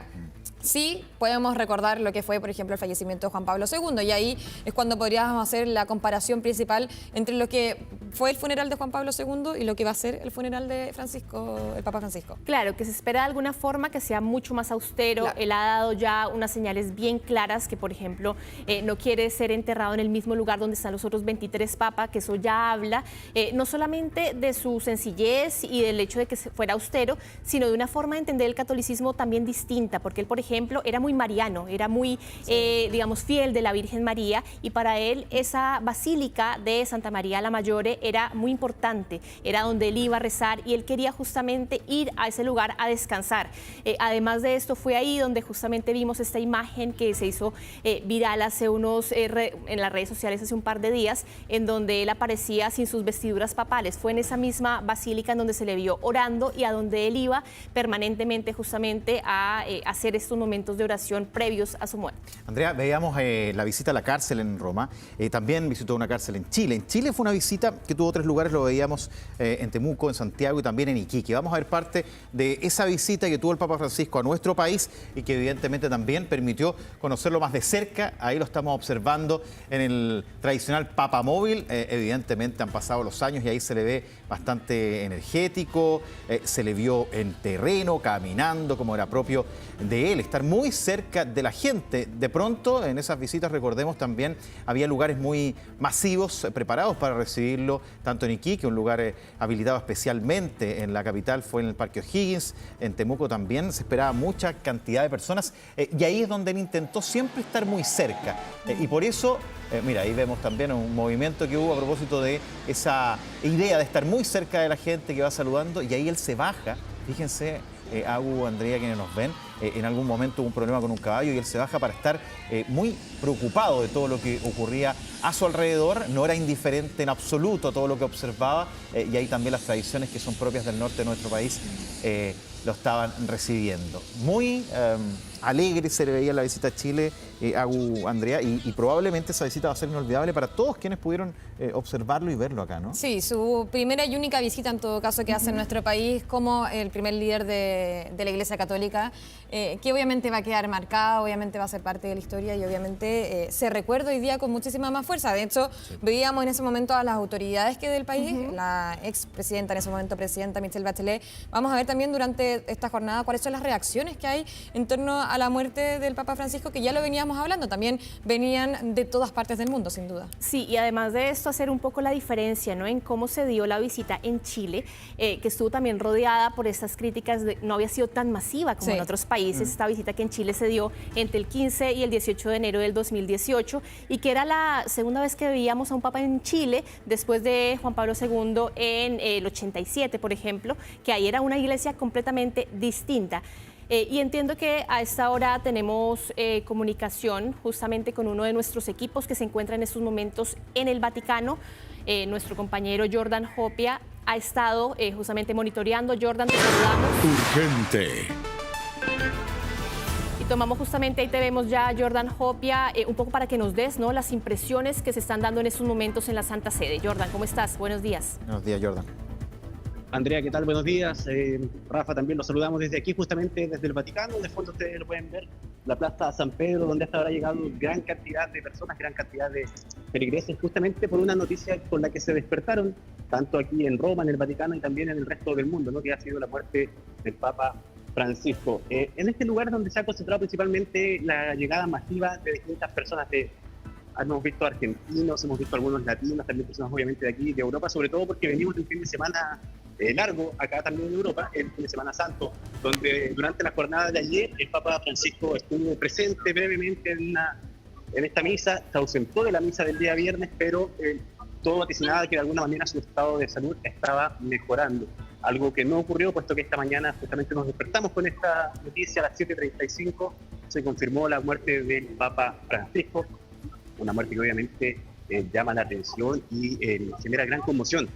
Sí, podemos recordar lo que fue, por ejemplo, el fallecimiento de Juan Pablo II, y ahí es cuando podríamos hacer la comparación principal entre lo que fue el funeral de Juan Pablo II y lo que va a ser el funeral de Francisco, el Papa Francisco. Claro, que se espera de alguna forma que sea mucho más austero. Claro. Él ha dado ya unas señales bien claras que, por ejemplo, no quiere ser enterrado en el mismo lugar donde están los otros 23 papas, que eso ya habla no solamente de su sencillez y del hecho de que fuera austero, sino de una forma de entender el catolicismo también distinta, porque él, por ejemplo, era muy mariano, era muy, digamos, fiel de la Virgen María, y para él esa basílica de Santa María la Maggiore era muy importante, era donde él iba a rezar y él quería justamente ir a ese lugar a descansar. Además de esto, fue ahí donde justamente vimos esta imagen que se hizo viral hace en las redes sociales hace un par de días, en donde él aparecía sin sus vestiduras papales. Fue en esa misma basílica en donde se le vio orando y a donde él iba permanentemente justamente a hacer estos momentos de oración previos a su muerte. Andrea, veíamos la visita a la cárcel en Roma, también visitó una cárcel en Chile. En Chile fue una visita que tuvo 3 lugares, lo veíamos en Temuco, en Santiago y también en Iquique. Vamos a ver parte de esa visita que tuvo el Papa Francisco a nuestro país y que evidentemente también permitió conocerlo más de cerca. Ahí lo estamos observando en el tradicional Papa Móvil. Evidentemente han pasado los años y ahí se le ve bastante energético, se le vio en terreno, caminando como era propio de él, estar muy cerca de la gente. De pronto, en esas visitas, recordemos, también había lugares muy masivos preparados para recibirlo, tanto en Iquique, un lugar habilitado especialmente en la capital, fue en el Parque O'Higgins, en Temuco también se esperaba mucha cantidad de personas, y ahí es donde él intentó siempre estar muy cerca, y por eso, mira, ahí vemos también un movimiento que hubo a propósito de esa idea de estar muy cerca de la gente que va saludando, y ahí él se baja, fíjense, Agu, Andrea, quienes nos ven, en algún momento hubo un problema con un caballo y él se baja para estar muy preocupado de todo lo que ocurría a su alrededor. No era indiferente en absoluto a todo lo que observaba, y ahí también las tradiciones que son propias del norte de nuestro país lo estaban recibiendo. Muy alegre se le veía la visita a Chile, Agu, Andrea, y probablemente esa visita va a ser inolvidable para todos quienes pudieron observarlo y verlo acá, ¿no? Sí, su primera y única visita en todo caso que hace en nuestro país como el primer líder de la Iglesia Católica, que obviamente va a quedar marcada, obviamente va a ser parte de la historia y obviamente se recuerda hoy día con muchísima más fuerza. De hecho, veíamos en ese momento a las autoridades que del país, la expresidenta, en ese momento presidenta Michelle Bachelet. Vamos a ver también durante esta jornada cuáles son las reacciones que hay en torno a la muerte del Papa Francisco, que ya lo veníamos hablando, también venían de todas partes del mundo, sin duda. Sí, y además de esto, hacer un poco la diferencia, ¿no?, en cómo se dio la visita en Chile, que estuvo también rodeada por estas críticas, no había sido tan masiva como en otros países. Esta visita que en Chile se dio entre el 15 y el 18 de enero del 2018, y que era la segunda vez que veíamos a un papa en Chile, después de Juan Pablo II en el 87, por ejemplo, que ahí era una iglesia completamente distinta. Y entiendo que a esta hora tenemos comunicación justamente con uno de nuestros equipos que se encuentra en estos momentos en el Vaticano. Nuestro compañero Jordan Hopia ha estado justamente monitoreando. Jordan, te saludamos. Urgente. Y tomamos justamente, ahí te vemos ya, Jordan Hopia, un poco para que nos des, ¿no?, las impresiones que se están dando en estos momentos en la Santa Sede. Jordan, ¿cómo estás? Buenos días. Buenos días, Jordan. Andrea, ¿qué tal? Buenos días. Rafa, también los saludamos desde aquí, justamente desde el Vaticano. De fondo ustedes lo pueden ver, la Plaza San Pedro, donde hasta ahora ha llegado gran cantidad de personas, gran cantidad de feligreses, justamente por una noticia con la que se despertaron, tanto aquí en Roma, en el Vaticano y también en el resto del mundo, ¿no?, que ha sido la muerte del Papa Francisco. En este lugar donde se ha concentrado principalmente la llegada masiva de distintas personas hemos visto argentinos, hemos visto algunos latinos, también personas obviamente de aquí, de Europa, sobre todo porque venimos de un fin de semana largo, acá también en Europa, el fin de semana santo, donde durante la jornada de ayer el Papa Francisco estuvo presente brevemente en esta misa, se ausentó de la misa del día viernes, pero todo vaticinaba que de alguna manera su estado de salud estaba mejorando. Algo que no ocurrió, puesto que esta mañana justamente nos despertamos con esta noticia a las 7:35, se confirmó la muerte del Papa Francisco, una muerte que obviamente llama la atención y genera gran conmoción.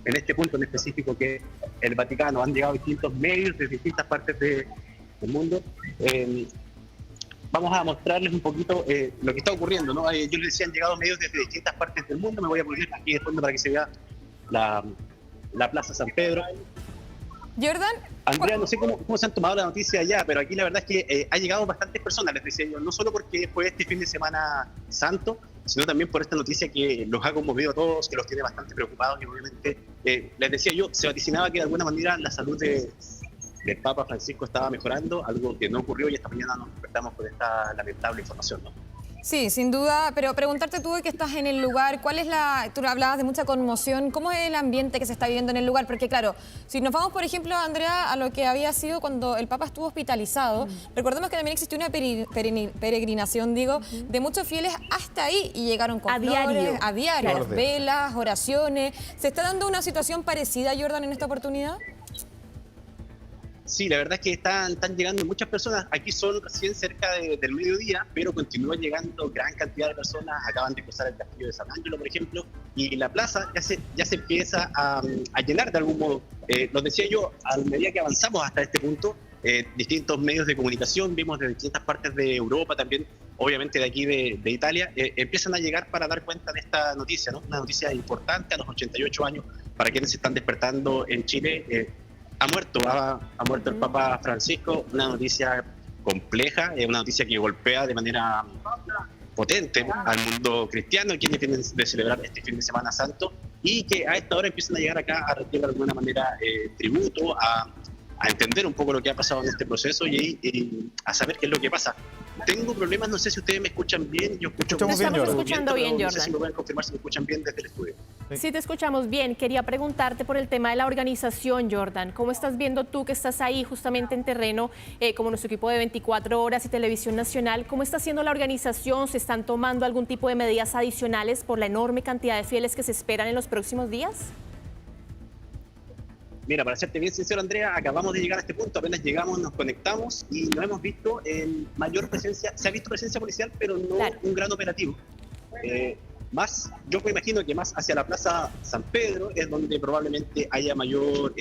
En este punto en específico, que el Vaticano, han llegado distintos medios de distintas partes del mundo. Vamos a mostrarles un poquito lo que está ocurriendo, ¿no? Yo les decía, han llegado medios desde distintas partes del mundo. Me voy a poner aquí de fondo para que se vea la Plaza San Pedro. Jordan. Andrea, no sé cómo se han tomado la noticia allá, pero aquí la verdad es que ha llegado bastantes personas, les decía yo, no solo porque fue este fin de semana santo, sino también por esta noticia que los ha conmovido a todos, que los tiene bastante preocupados y obviamente, les decía yo, se vaticinaba que de alguna manera la salud del Papa Francisco estaba mejorando, algo que no ocurrió y esta mañana nos despertamos con esta lamentable información, ¿no? Sí, sin duda, pero preguntarte tú que estás en el lugar, tú hablabas de mucha conmoción, ¿cómo es el ambiente que se está viviendo en el lugar? Porque claro, si nos vamos, por ejemplo, Andrea, a lo que había sido cuando el Papa estuvo hospitalizado, recordemos que también existió una peregrinación, de muchos fieles hasta ahí y llegaron con flores, a diario, velas, oraciones. ¿Se está dando una situación parecida, Jordan, en esta oportunidad? Sí, la verdad es que están llegando muchas personas. Aquí son recién cerca del mediodía, pero continúan llegando gran cantidad de personas. Acaban de cruzar el castillo de San Ángelo, por ejemplo, y la plaza ya se empieza a llenar de algún modo. Lo decía yo, a medida que avanzamos hasta este punto, distintos medios de comunicación, vimos de distintas partes de Europa también, obviamente de aquí de Italia, empiezan a llegar para dar cuenta de esta noticia, ¿no? Una noticia importante a los 88 años para quienes se están despertando en Chile. Ha muerto el Papa Francisco, una noticia compleja, una noticia que golpea de manera potente al mundo cristiano, quienes vienen de celebrar este fin de semana santo y que a esta hora empiezan a llegar acá a rendir de alguna manera tributo, a entender un poco lo que ha pasado en este proceso y a saber qué es lo que pasa. Tengo problemas, no sé si ustedes me escuchan bien. Yo escucho Te estamos escuchando bien, Jordan. No sé si me pueden confirmar si me escuchan bien desde el estudio. Sí, te escuchamos bien. Quería preguntarte por el tema de la organización, Jordan. ¿Cómo estás viendo tú que estás ahí justamente en terreno, como nuestro equipo de 24 horas y Televisión Nacional? ¿Cómo está siendo la organización? ¿Se están tomando algún tipo de medidas adicionales por la enorme cantidad de fieles que se esperan en los próximos días? Mira, para serte bien sincero, Andrea, acabamos de llegar a este punto, apenas llegamos, nos conectamos y no hemos visto mayor presencia, se ha visto presencia policial, pero no un gran operativo. Yo me imagino que más hacia la Plaza San Pedro es donde probablemente haya mayor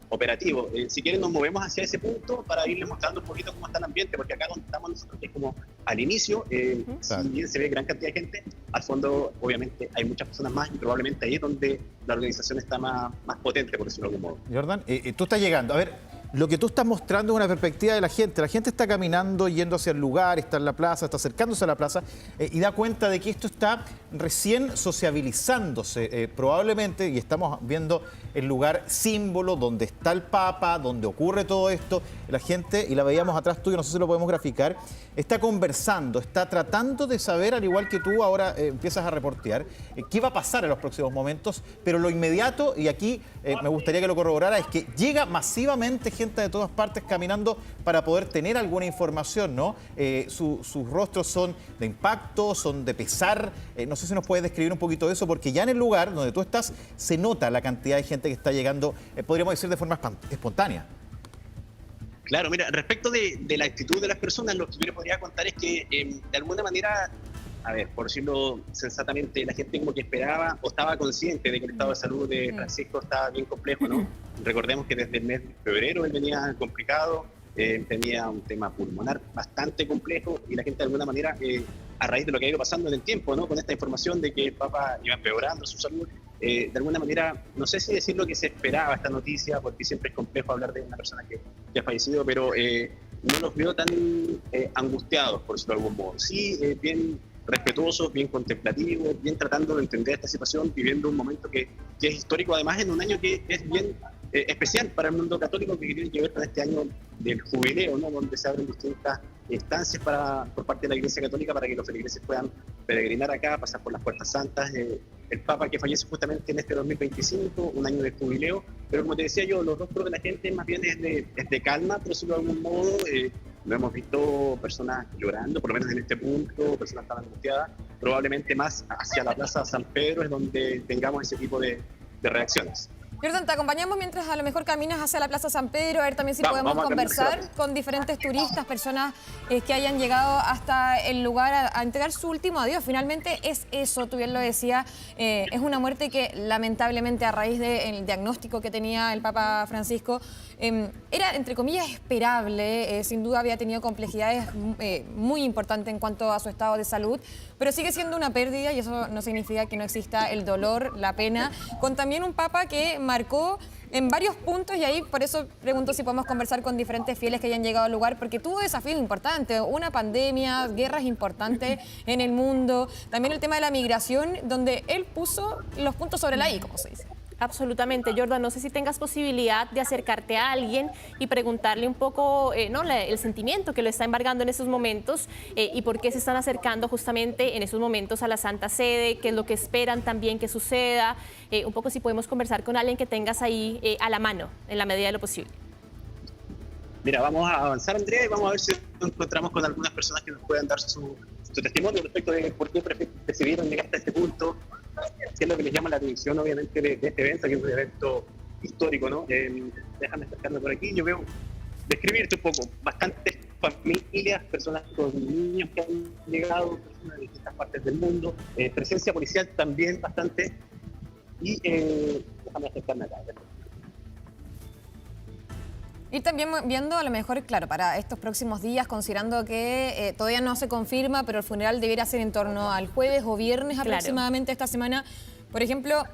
operativo. Si quieren nos movemos hacia ese punto para irles mostrando un poquito cómo está el ambiente, porque acá donde estamos nosotros, que es como al inicio, si bien se ve gran cantidad de gente, al fondo obviamente hay muchas personas más y probablemente ahí es donde la organización está más potente, por decirlo de algún modo. Jordan, tú estás llegando. A ver, lo que tú estás mostrando es una perspectiva de la gente. La gente está caminando, yendo hacia el lugar, está en la plaza, está acercándose a la plaza y da cuenta de que esto está recién sociabilizándose probablemente, y estamos viendo el lugar símbolo donde está el Papa, donde ocurre todo esto. La gente, y la veíamos atrás tuyo, no sé si lo podemos graficar, está conversando, está tratando de saber, al igual que tú ahora empiezas a reportear, qué va a pasar en los próximos momentos, pero lo inmediato, y aquí me gustaría que lo corroborara, es que llega masivamente gente de todas partes caminando para poder tener alguna información, ¿no? Sus rostros son de impacto, son de pesar. No sé si nos puedes describir un poquito de eso, porque ya en el lugar donde tú estás se nota la cantidad de gente que está llegando, podríamos decir, de forma espontánea. Claro, mira, respecto de la actitud de las personas, lo que yo les podría contar es que de alguna manera, a ver, por decirlo sensatamente, la gente como que esperaba o estaba consciente de que el estado de salud de Francisco estaba bien complejo, ¿no? Recordemos que desde el mes de febrero él venía complicado, tenía un tema pulmonar bastante complejo y la gente de alguna manera, a raíz de lo que ha ido pasando en el tiempo, ¿no? Con esta información de que el Papa iba empeorando su salud, de alguna manera, no sé si decir lo que se esperaba esta noticia, porque siempre es complejo hablar de una persona que ha fallecido, pero no los veo tan angustiados, por decirlo de algún modo. Sí, bien respetuosos, bien contemplativos, bien tratando de entender esta situación, viviendo un momento que es histórico, además en un año que es bien especial para el mundo católico, que tiene que ver con este año del jubileo, ¿no? Donde se abren distintas instancias por parte de la Iglesia Católica para que los feligreses puedan peregrinar acá, pasar por las puertas santas. El Papa que fallece justamente en este 2025, un año de jubileo, pero como te decía yo, los rostros de la gente más bien es de calma, por decirlo de algún modo. No hemos visto personas llorando, por lo menos en este punto, personas tan angustiadas. Probablemente más hacia la Plaza San Pedro es donde tengamos ese tipo de reacciones. Jordan, te acompañamos mientras a lo mejor caminas hacia la Plaza San Pedro, a ver también si podemos conversar con diferentes turistas, personas que hayan llegado hasta el lugar a entregar su último adiós. Finalmente es eso, tú bien lo decías, es una muerte que lamentablemente a raíz del diagnóstico que tenía el Papa Francisco, era, entre comillas, esperable. Sin duda había tenido complejidades muy importantes en cuanto a su estado de salud, pero sigue siendo una pérdida y eso no significa que no exista el dolor, la pena, con también un Papa que marcó en varios puntos, y ahí por eso pregunto si podemos conversar con diferentes fieles que hayan llegado al lugar, porque tuvo desafíos importantes, una pandemia, guerras importantes en el mundo, también el tema de la migración, donde él puso los puntos sobre la I, como se dice. Absolutamente, Jordan. No sé si tengas posibilidad de acercarte a alguien y preguntarle un poco el sentimiento que lo está embargando en esos momentos y por qué se están acercando justamente en esos momentos a la Santa Sede, qué es lo que esperan también que suceda. Un poco si podemos conversar con alguien que tengas ahí a la mano, en la medida de lo posible. Mira, vamos a avanzar, Andrea, y vamos a ver si nos encontramos con algunas personas que nos puedan dar su testimonio respecto de por qué decidieron llegar hasta este punto, qué es lo que les llama la atención, obviamente, de este evento, que es un evento histórico, ¿no? Déjame acercarme por aquí. Yo veo, describirte un poco, bastantes familias, personas con niños que han llegado, personas de distintas partes del mundo, presencia policial también bastante, y déjame acercarme acá. Y también viendo a lo mejor, claro, para estos próximos días, considerando que todavía no se confirma, pero el funeral debería ser en torno al jueves o viernes aproximadamente esta semana. Por ejemplo,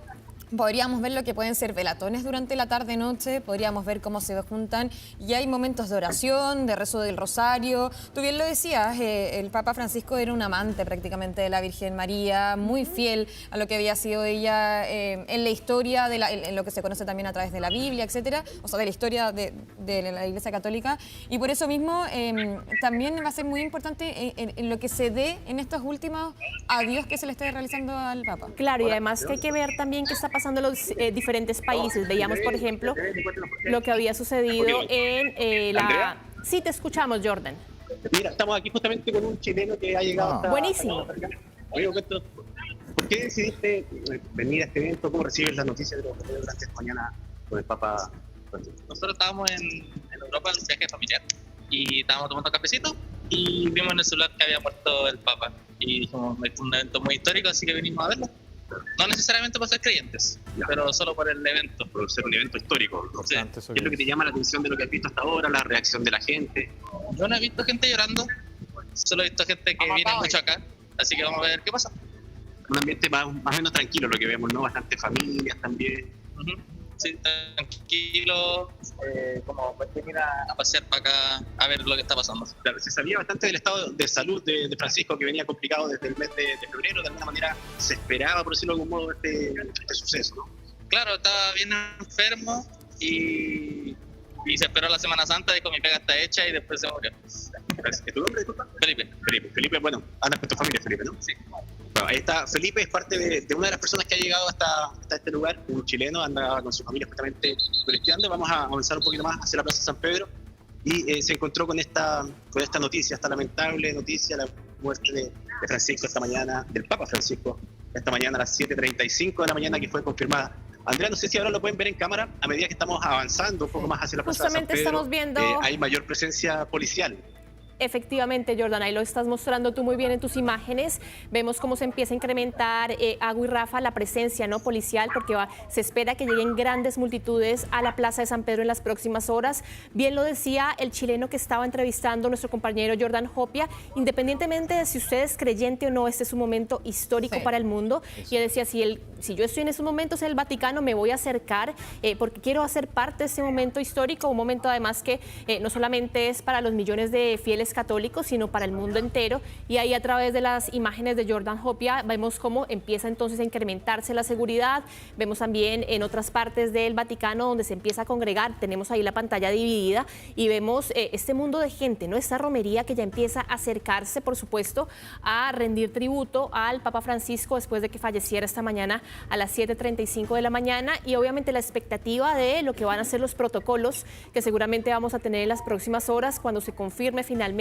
podríamos ver lo que pueden ser velatones durante la tarde-noche, podríamos ver cómo se juntan y hay momentos de oración, de rezo del rosario. Tú bien lo decías, el Papa Francisco era un amante prácticamente de la Virgen María, muy fiel a lo que había sido ella en la historia, en lo que se conoce también a través de la Biblia, etcétera, o sea, de la historia de la Iglesia Católica. Y por eso mismo también va a ser muy importante en lo que se dé en estos últimos adiós que se le esté realizando al Papa. Claro, y además que hay que ver también qué está pasando en los diferentes países. Veíamos, por ejemplo, lo que había sucedido en la... Sí, te escuchamos, Jordan. Mira, estamos aquí justamente con un chileno que ha llegado hasta... Buenísimo. Oye, ¿por qué decidiste venir a este evento? ¿Cómo recibes las noticias de lo que ocurrió durante esta mañana con el Papa Francisco? Nosotros estábamos en Europa en un viaje familiar y estábamos tomando cafecito y vimos en el celular que había muerto el Papa. Y dijimos, es un evento muy histórico, así que vinimos a verlo. No necesariamente para ser creyentes, pero solo por el evento. Por ser un evento histórico. Sí. ¿Qué es lo que te llama la atención de lo que has visto hasta ahora, la reacción de la gente? Yo no he visto gente llorando, solo he visto gente que viene mucho acá, así que vamos a ver qué pasa. Un ambiente más o menos tranquilo lo que vemos, ¿no? Bastante familias también. Sí, tranquilo, como venir a pasear para acá a ver lo que está pasando. Claro, se sabía bastante del estado de salud de Francisco, que venía complicado desde el mes de febrero. De alguna manera se esperaba, por decirlo de algún modo, este suceso, ¿no? Claro, estaba bien enfermo y se esperó la Semana Santa, dijo mi pega está hecha y después se murió. ¿Es tu nombre, disculpa? Felipe, bueno, andas con tu familia, Felipe, ¿no? Sí. Bueno, ahí está, Felipe es parte de una de las personas que ha llegado hasta este lugar, un chileno, anda con su familia justamente estudiando. Vamos a avanzar un poquito más hacia la Plaza San Pedro y se encontró con esta noticia, esta lamentable noticia, la muerte de Francisco esta mañana, del Papa Francisco, esta mañana a las 7:35 de la mañana, que fue confirmada. Andrea, no sé si ahora lo pueden ver en cámara, a medida que estamos avanzando un poco más hacia la Plaza San Pedro. Justamente estamos viendo... hay mayor presencia policial. Efectivamente, Jordan, ahí lo estás mostrando tú muy bien en tus imágenes. Vemos cómo se empieza a incrementar, Agua y Rafa, la presencia no policial, porque se espera que lleguen grandes multitudes a la Plaza de San Pedro en las próximas horas. Bien lo decía el chileno que estaba entrevistando nuestro compañero Jordan Hopia, independientemente de si usted es creyente o no, este es un momento histórico para el mundo. Y él decía, si yo estoy en esos momentos en el Vaticano, me voy a acercar porque quiero hacer parte de ese momento histórico, un momento además que no solamente es para los millones de fieles católicos, sino para el mundo entero. Y ahí, a través de las imágenes de Jordan Hopia, vemos cómo empieza entonces a incrementarse la seguridad. Vemos también en otras partes del Vaticano donde se empieza a congregar, tenemos ahí la pantalla dividida y vemos este mundo de gente, ¿no? Esta romería que ya empieza a acercarse, por supuesto, a rendir tributo al Papa Francisco después de que falleciera esta mañana a las 7:35 de la mañana, y obviamente la expectativa de lo que van a ser los protocolos que seguramente vamos a tener en las próximas horas cuando se confirme finalmente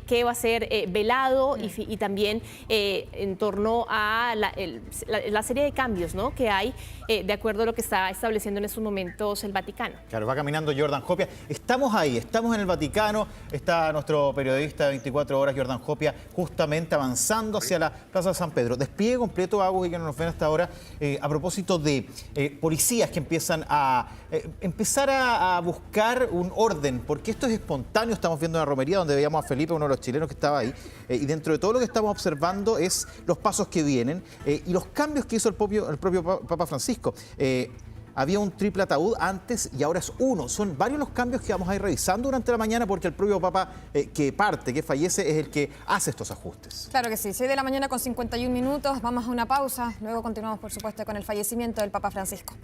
qué va a ser velado y también en torno a la serie de cambios, ¿no?, que hay de acuerdo a lo que está estableciendo en estos momentos el Vaticano. Claro, va caminando Jordan Hopia. Estamos ahí, estamos en el Vaticano, está nuestro periodista de 24 horas, Jordan Hopia, justamente avanzando hacia la Plaza de San Pedro. Despliegue completo, Agus, y que no nos ven hasta ahora, a propósito de policías que empiezan a buscar un orden, porque esto es espontáneo. Estamos viendo una romería donde veíamos a Felipe, uno de los chilenos que estaba ahí, y dentro de todo lo que estamos observando es los pasos que vienen y los cambios que hizo el propio Papa Francisco. había un triple ataúd antes y ahora es uno. Son varios los cambios que vamos a ir revisando durante la mañana porque el propio Papa que fallece, es el que hace estos ajustes. Claro que sí, 6 de la mañana con 51 minutos, vamos a una pausa, luego continuamos por supuesto con el fallecimiento del Papa Francisco.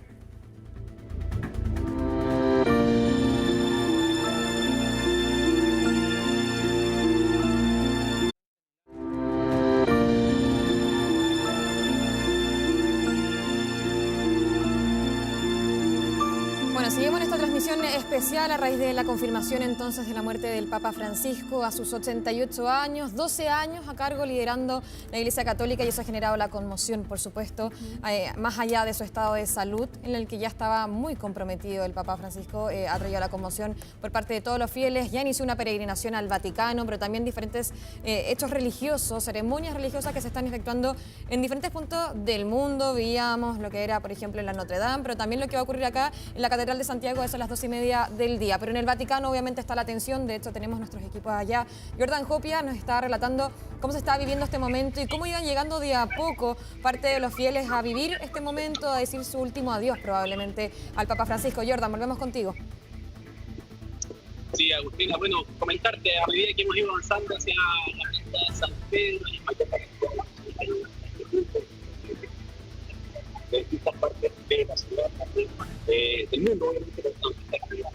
Bueno, seguimos en esta transmisión especial a raíz de la confirmación entonces de la muerte del Papa Francisco a sus 88 años, 12 años a cargo liderando la Iglesia Católica, y eso ha generado la conmoción, por supuesto, más allá de su estado de salud, en el que ya estaba muy comprometido el Papa Francisco, ha traído la conmoción por parte de todos los fieles. Ya inició una peregrinación al Vaticano, pero también diferentes hechos religiosos, ceremonias religiosas que se están efectuando en diferentes puntos del mundo. Veíamos lo que era, por ejemplo, en la Notre Dame, pero también lo que va a ocurrir acá en la Catedral de Santiago, eso a las 2:30 del día. Pero en el Vaticano obviamente está la atención, de hecho tenemos nuestros equipos allá. Jordan Hopia nos está relatando cómo se está viviendo este momento y cómo iban llegando de a poco parte de los fieles a vivir este momento, a decir su último adiós probablemente al Papa Francisco. Jordan, volvemos contigo. Sí, Agustina, bueno, comentarte, a medida que hemos ido avanzando hacia la plaza de San Pedro y de distintas partes de la ciudad también, del mundo, obviamente, con esta actividad.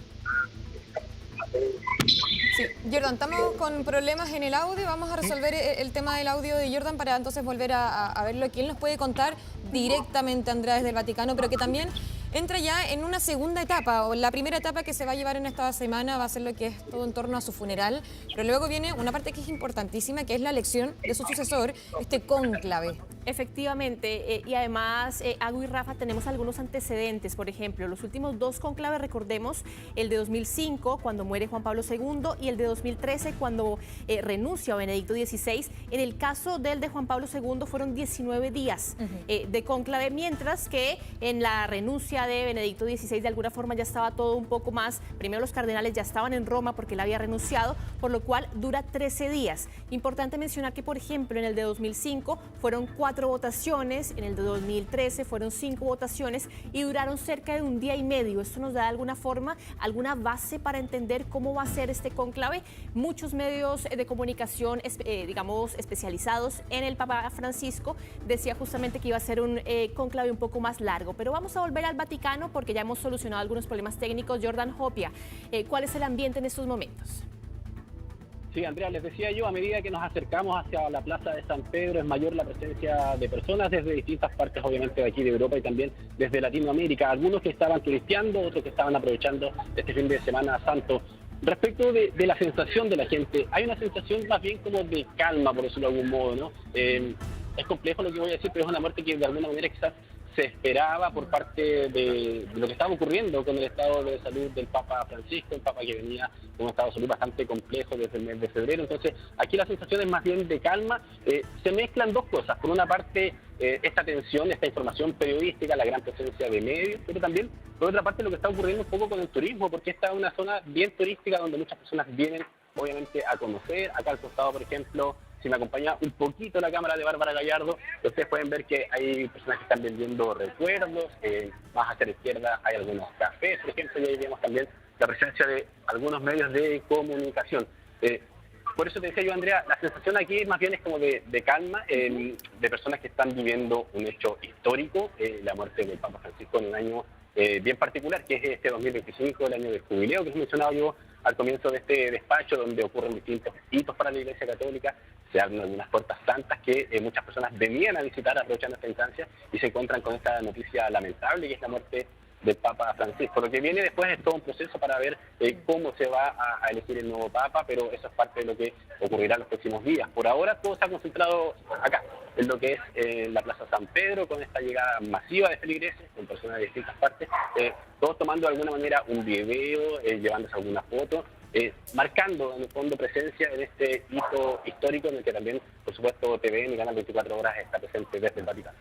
Sí, Jordan, estamos con problemas en el audio. Vamos a resolver el tema del audio de Jordan para entonces volver a ver lo que él nos puede contar directamente, Andrea, desde el Vaticano, pero que también entra ya en una segunda etapa, o la primera etapa que se va a llevar en esta semana va a ser lo que es todo en torno a su funeral, pero luego viene una parte que es importantísima, que es la elección de su sucesor, este cónclave. Efectivamente, y además, Agu y Rafa, tenemos algunos antecedentes. Por ejemplo, los últimos dos cónclaves, recordemos, el de 2005, cuando muere Juan Pablo II, y el de 2013, cuando renuncia Benedicto XVI. En el caso del de Juan Pablo II fueron 19 días de cónclave, mientras que en la renuncia de Benedicto XVI de alguna forma ya estaba todo un poco más. Primero los cardenales ya estaban en Roma porque él había renunciado, por lo cual dura 13 días. Importante mencionar que, por ejemplo, en el de 2005 fueron 4 votaciones, en el de 2013 fueron 5 votaciones y duraron cerca de un día y medio. Esto nos da de alguna forma alguna base para entender cómo va a ser este cónclave. Muchos medios de comunicación, digamos, especializados en el Papa Francisco, decía justamente que iba a ser un cónclave un poco más largo. Pero vamos a volver al Vaticano porque ya hemos solucionado algunos problemas técnicos. Jordan Hopia, ¿cuál es el ambiente en estos momentos? Sí, Andrea, les decía yo, a medida que nos acercamos hacia la plaza de San Pedro es mayor la presencia de personas desde distintas partes, obviamente, de aquí de Europa y también desde Latinoamérica. Algunos que estaban turisteando, otros que estaban aprovechando este fin de semana santo. Respecto de la sensación de la gente, hay una sensación más bien como de calma, por decirlo de algún modo, ¿no? Es complejo lo que voy a decir, pero es una muerte que de alguna manera quizás se esperaba por parte de lo que estaba ocurriendo con el estado de salud del Papa Francisco, el Papa que venía con un estado de salud bastante complejo desde el mes de febrero. Entonces, aquí la sensación es más bien de calma. Se mezclan dos cosas. Por una parte, esta atención, esta información periodística, la gran presencia de medios, pero también, por otra parte, lo que está ocurriendo un poco con el turismo, porque esta es una zona bien turística donde muchas personas vienen, obviamente, a conocer. Acá al costado, por ejemplo, si me acompaña un poquito la cámara de Bárbara Gallardo, ustedes pueden ver que hay personas que están vendiendo recuerdos, más hacia la izquierda hay algunos cafés, por ejemplo, y ahí vemos también la presencia de algunos medios de comunicación. Por eso te decía yo, Andrea, la sensación aquí más bien es como de calma, de personas que están viviendo un hecho histórico, la muerte del Papa Francisco en un año bien particular, que es este 2025, el año del jubileo, que os mencionaba yo al comienzo de este despacho, donde ocurren distintos hitos para la Iglesia Católica. Se abren algunas puertas santas que muchas personas venían a visitar aprovechando esta instancia y se encuentran con esta noticia lamentable, que es la muerte del Papa Francisco. Lo que viene después es todo un proceso para ver cómo se va a elegir el nuevo Papa, pero eso es parte de lo que ocurrirá en los próximos días. Por ahora todo se ha concentrado acá, en lo que es la Plaza San Pedro, con esta llegada masiva de feligreses, con personas de distintas partes, todos tomando de alguna manera un video, llevándose alguna foto, marcando en el fondo presencia en este hito histórico en el que también, por supuesto, TVN y Canal 24 Horas está presente desde el Vaticano.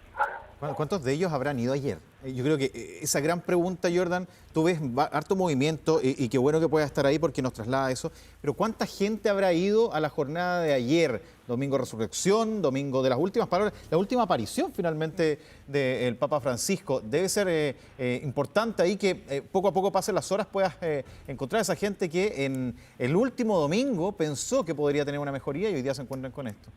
¿Cuántos de ellos habrán ido ayer? Yo creo que esa gran pregunta, Jordan, tú ves harto movimiento y qué bueno que pueda estar ahí porque nos traslada eso, pero ¿cuánta gente habrá ido a la jornada de ayer? Domingo de Resurrección, domingo de las últimas palabras, la última aparición finalmente del Papa Francisco. Debe ser importante ahí que poco a poco pasen las horas, puedas encontrar a esa gente que en el último domingo pensó que podría tener una mejoría y hoy día se encuentran con esto.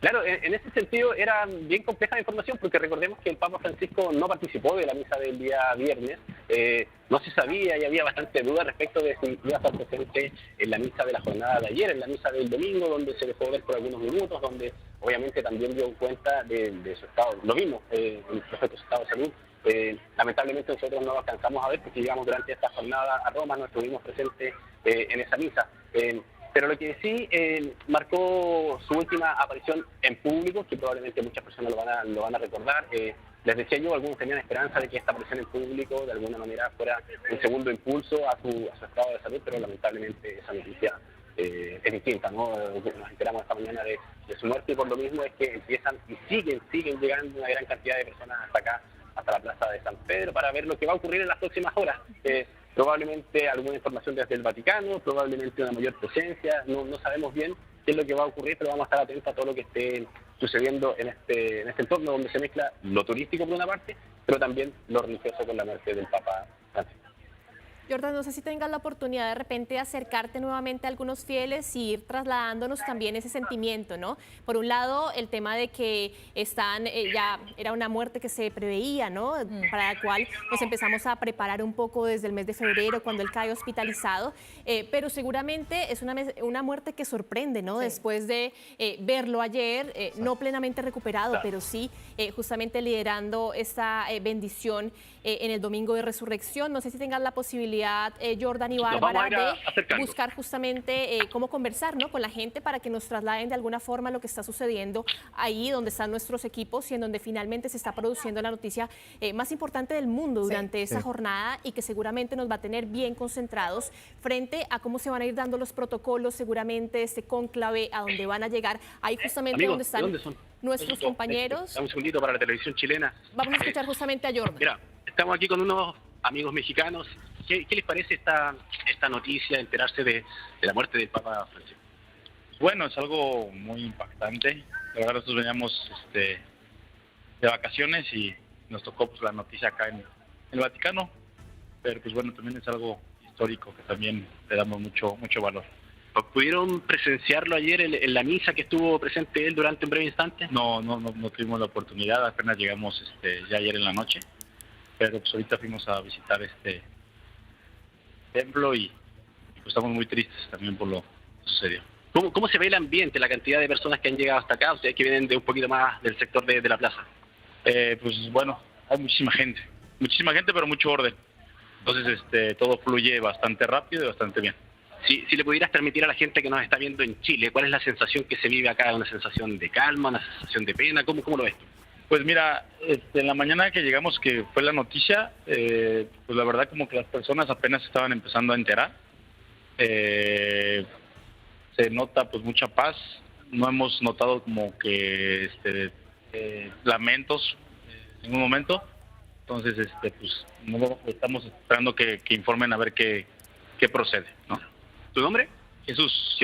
Claro, en ese sentido era bien compleja la información porque recordemos que el Papa Francisco no participó de la misa del día viernes, no se sabía y había bastante duda respecto de si iba a estar presente en la misa de la jornada de ayer, en la misa del domingo, donde se dejó ver por algunos minutos, donde obviamente también dio cuenta de su estado, lo vimos respecto a su estado de salud. Lamentablemente nosotros no lo alcanzamos a ver porque llegamos durante esta jornada a Roma, no estuvimos presentes en esa misa. Pero lo que sí marcó su última aparición en público, que probablemente muchas personas lo van a recordar. Les decía yo, algunos tenían esperanza de que esta aparición en público de alguna manera fuera un segundo impulso a su estado de salud, pero lamentablemente esa noticia es distinta, ¿no? Nos enteramos esta mañana de su muerte y por lo mismo es que empiezan y siguen llegando una gran cantidad de personas hasta acá, hasta la plaza de San Pedro, para ver lo que va a ocurrir en las próximas horas. Probablemente alguna información desde el Vaticano, probablemente una mayor presencia, no sabemos bien qué es lo que va a ocurrir, pero vamos a estar atentos a todo lo que esté sucediendo en este entorno donde se mezcla lo turístico por una parte, pero también lo religioso con la muerte del Papa Francisco. Jordan, no sé si tengas la oportunidad de repente de acercarte nuevamente a algunos fieles y ir trasladándonos también ese sentimiento, ¿no? Por un lado, el tema de que ya era una muerte que se preveía, ¿no? Para la cual nos empezamos a preparar un poco desde el mes de febrero, cuando él cae hospitalizado, pero seguramente es una muerte que sorprende, ¿no? Sí. Después de verlo ayer, no plenamente recuperado, claro, pero sí justamente liderando esta bendición en el Domingo de Resurrección. No sé si tengas la posibilidad, Jordan y Bárbara, de buscar justamente cómo conversar, ¿no?, con la gente para que nos trasladen de alguna forma lo que está sucediendo ahí donde están nuestros equipos y en donde finalmente se está produciendo la noticia más importante del mundo durante esa jornada y que seguramente nos va a tener bien concentrados frente a cómo se van a ir dando los protocolos, seguramente este cónclave a donde van a llegar, ahí justamente amigos, donde están nuestros compañeros. Dame un segundito para la televisión chilena. Vamos a escuchar justamente a Jordan. Mira, estamos aquí con unos amigos mexicanos. ¿Qué les parece esta noticia, enterarse de la muerte del Papa Francisco? Bueno, es algo muy impactante. La verdad, nosotros veníamos de vacaciones y nos tocó pues, la noticia acá en el Vaticano. Pero pues bueno, también es algo histórico que también le damos mucho valor. ¿Pudieron presenciarlo ayer en la misa que estuvo presente él durante un breve instante? No tuvimos la oportunidad, apenas llegamos ya ayer en la noche. Pero pues ahorita fuimos a visitar este templo y pues estamos muy tristes también por lo que sucedió. ¿Cómo se ve el ambiente, la cantidad de personas que han llegado hasta acá, ustedes que vienen de un poquito más del sector de la plaza? Pues bueno, hay muchísima gente, pero mucho orden. Entonces todo fluye bastante rápido y bastante bien. Si le pudieras permitir a la gente que nos está viendo en Chile, ¿cuál es la sensación que se vive acá? ¿Una sensación de calma, una sensación de pena? ¿Cómo lo ves tú? Pues mira, en la mañana que llegamos, que fue la noticia, pues la verdad como que las personas apenas estaban empezando a enterar. Se nota pues mucha paz, no hemos notado como que lamentos en ningún momento. Entonces pues no, estamos esperando que informen a ver qué procede, ¿no? ¿Tu nombre? Jesús.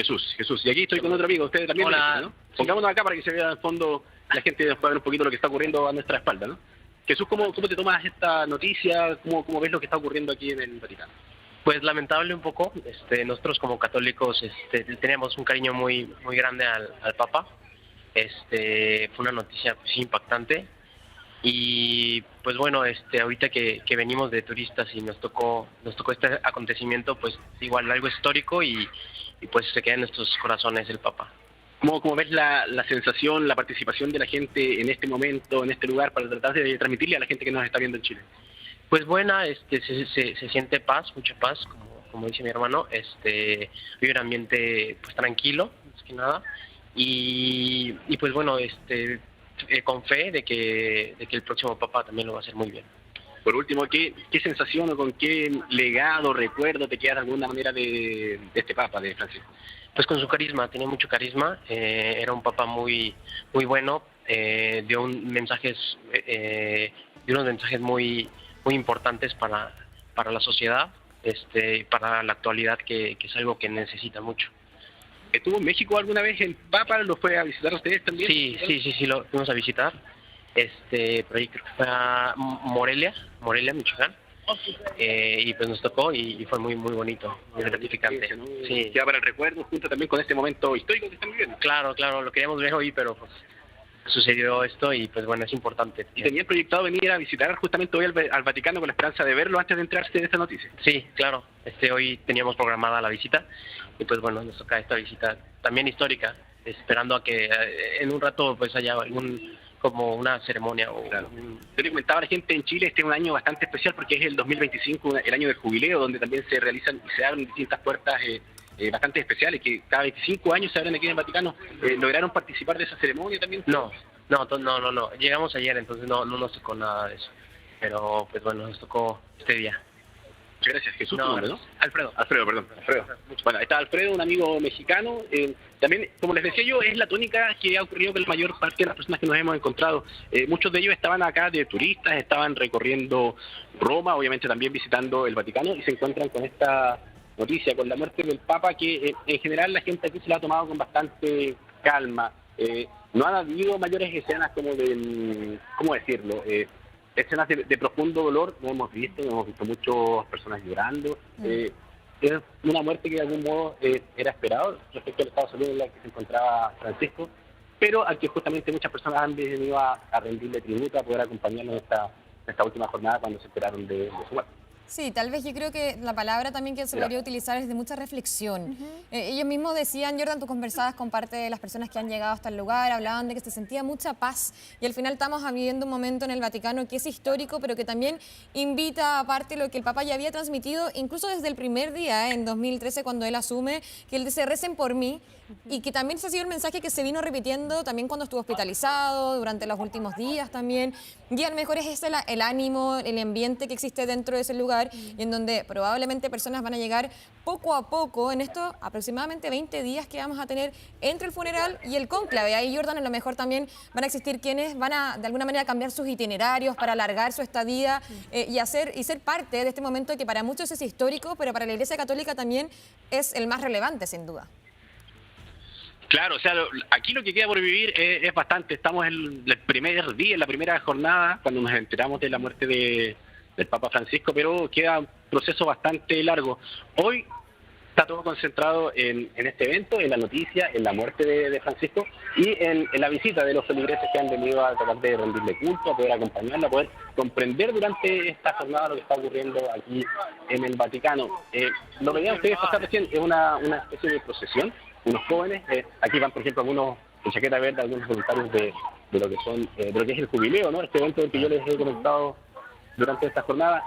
Y aquí estoy con otro amigo, ustedes también. Hola. ¿No? Pongámonos acá para que se vea al fondo, la gente pueda ver un poquito lo que está ocurriendo a nuestra espalda, ¿no? Jesús, ¿cómo te tomas esta noticia? ¿Cómo ves lo que está ocurriendo aquí en el Vaticano? Pues lamentable un poco. Nosotros como católicos tenemos un cariño muy grande al Papa. Fue una noticia pues, impactante. Y pues bueno, ahorita que venimos de turistas y nos tocó este acontecimiento, pues igual algo histórico y pues se queda en nuestros corazones el Papa. ¿Cómo ves la sensación, la participación de la gente en este momento, en este lugar, para tratar de transmitirle a la gente que nos está viendo en Chile? Pues buena, se siente paz, mucha paz, como dice mi hermano. Vive un ambiente pues tranquilo, más que nada. Y pues bueno, con fe de que el próximo Papa también lo va a hacer muy bien. por último, ¿qué sensación o con qué legado, recuerdo te queda de alguna manera de este Papa, de Francisco? Pues con su carisma, tenía mucho carisma, era un papa muy bueno, dio unos mensajes muy importantes para la sociedad, para la actualidad, que es algo que necesita mucho. ¿Estuvo en México alguna vez el Papa? ¿Lo fue a visitar a ustedes también? Sí, lo fuimos a visitar. Por ahí creo que fue a Morelia, Michoacán. Y pues nos tocó y fue muy bonito, muy gratificante. ¿No? Sí. Queda para el recuerdo junto también con este momento histórico que están viviendo. Claro, lo queríamos ver hoy, pero pues sucedió esto y pues bueno, es importante. ¿Y tenían proyectado venir a visitar justamente hoy al Vaticano con la esperanza de verlo antes de enterarse de esta noticia? Sí, claro. Hoy teníamos programada la visita y pues bueno, nos toca esta visita también histórica, esperando a que en un rato pues haya como una ceremonia. Claro. Yo le comentaba a la gente en Chile, este es un año bastante especial porque es el 2025, el año del jubileo, donde también se realizan y se abren distintas puertas bastante especiales, que cada 25 años se abren aquí en el Vaticano. ¿Lograron participar de esa ceremonia también? No. Llegamos ayer, entonces no nos tocó nada de eso. Pero pues bueno, nos tocó este día. Muchas gracias. Jesús, no, tu nombre, ¿no? Alfredo. Alfredo. Bueno, está Alfredo, un amigo mexicano. También, como les decía yo, es la tónica que ha ocurrido con la mayor parte de las personas que nos hemos encontrado. Muchos de ellos estaban acá de turistas, estaban recorriendo Roma, obviamente también visitando el Vaticano, y se encuentran con esta noticia, con la muerte del Papa, que en general la gente aquí se la ha tomado con bastante calma. No han habido mayores escenas como de, ¿cómo decirlo?, escenas de profundo dolor. No hemos visto muchas personas llorando. Es una muerte que de algún modo era esperado respecto al estado de salud en el que se encontraba Francisco, pero al que justamente muchas personas han venido a rendirle tributo, a poder acompañarnos en esta última jornada cuando se enteraron de su muerte. Sí, tal vez yo creo que la palabra también que se podría utilizar es de mucha reflexión. Ellos mismos decían, Jordan, tú conversabas con parte de las personas que han llegado hasta el lugar, hablaban de que se sentía mucha paz y al final estamos viviendo un momento en el Vaticano que es histórico, pero que también invita aparte lo que el Papa ya había transmitido, incluso desde el primer día, en 2013, cuando él asume, que él dice, recen por mí, y que también ese ha sido el mensaje que se vino repitiendo también cuando estuvo hospitalizado, durante los últimos días también. Y a lo mejor es ese el ánimo, el ambiente que existe dentro de ese lugar y en donde probablemente personas van a llegar poco a poco en estos aproximadamente 20 días que vamos a tener entre el funeral y el cónclave. Ahí, Jordan, a lo mejor también van a existir quienes van a de alguna manera cambiar sus itinerarios para alargar su estadía y ser parte de este momento que para muchos es histórico, pero para la Iglesia Católica también es el más relevante, sin duda. Claro, o sea, aquí lo que queda por vivir es bastante. Estamos en el primer día, en la primera jornada, cuando nos enteramos de la muerte del Papa Francisco, pero queda un proceso bastante largo. Hoy está todo concentrado en este evento, en la noticia, en la muerte de Francisco y en la visita de los feligreses que han venido a tratar de rendirle culto, a poder acompañarlo, a poder comprender durante esta jornada lo que está ocurriendo aquí en el Vaticano. Lo veían ustedes pasar recién, es una especie de procesión. Unos jóvenes, aquí van por ejemplo algunos en chaqueta verde, algunos voluntarios de lo que son, de lo que es el jubileo, ¿no? Este evento del que yo les he comentado durante esta jornada.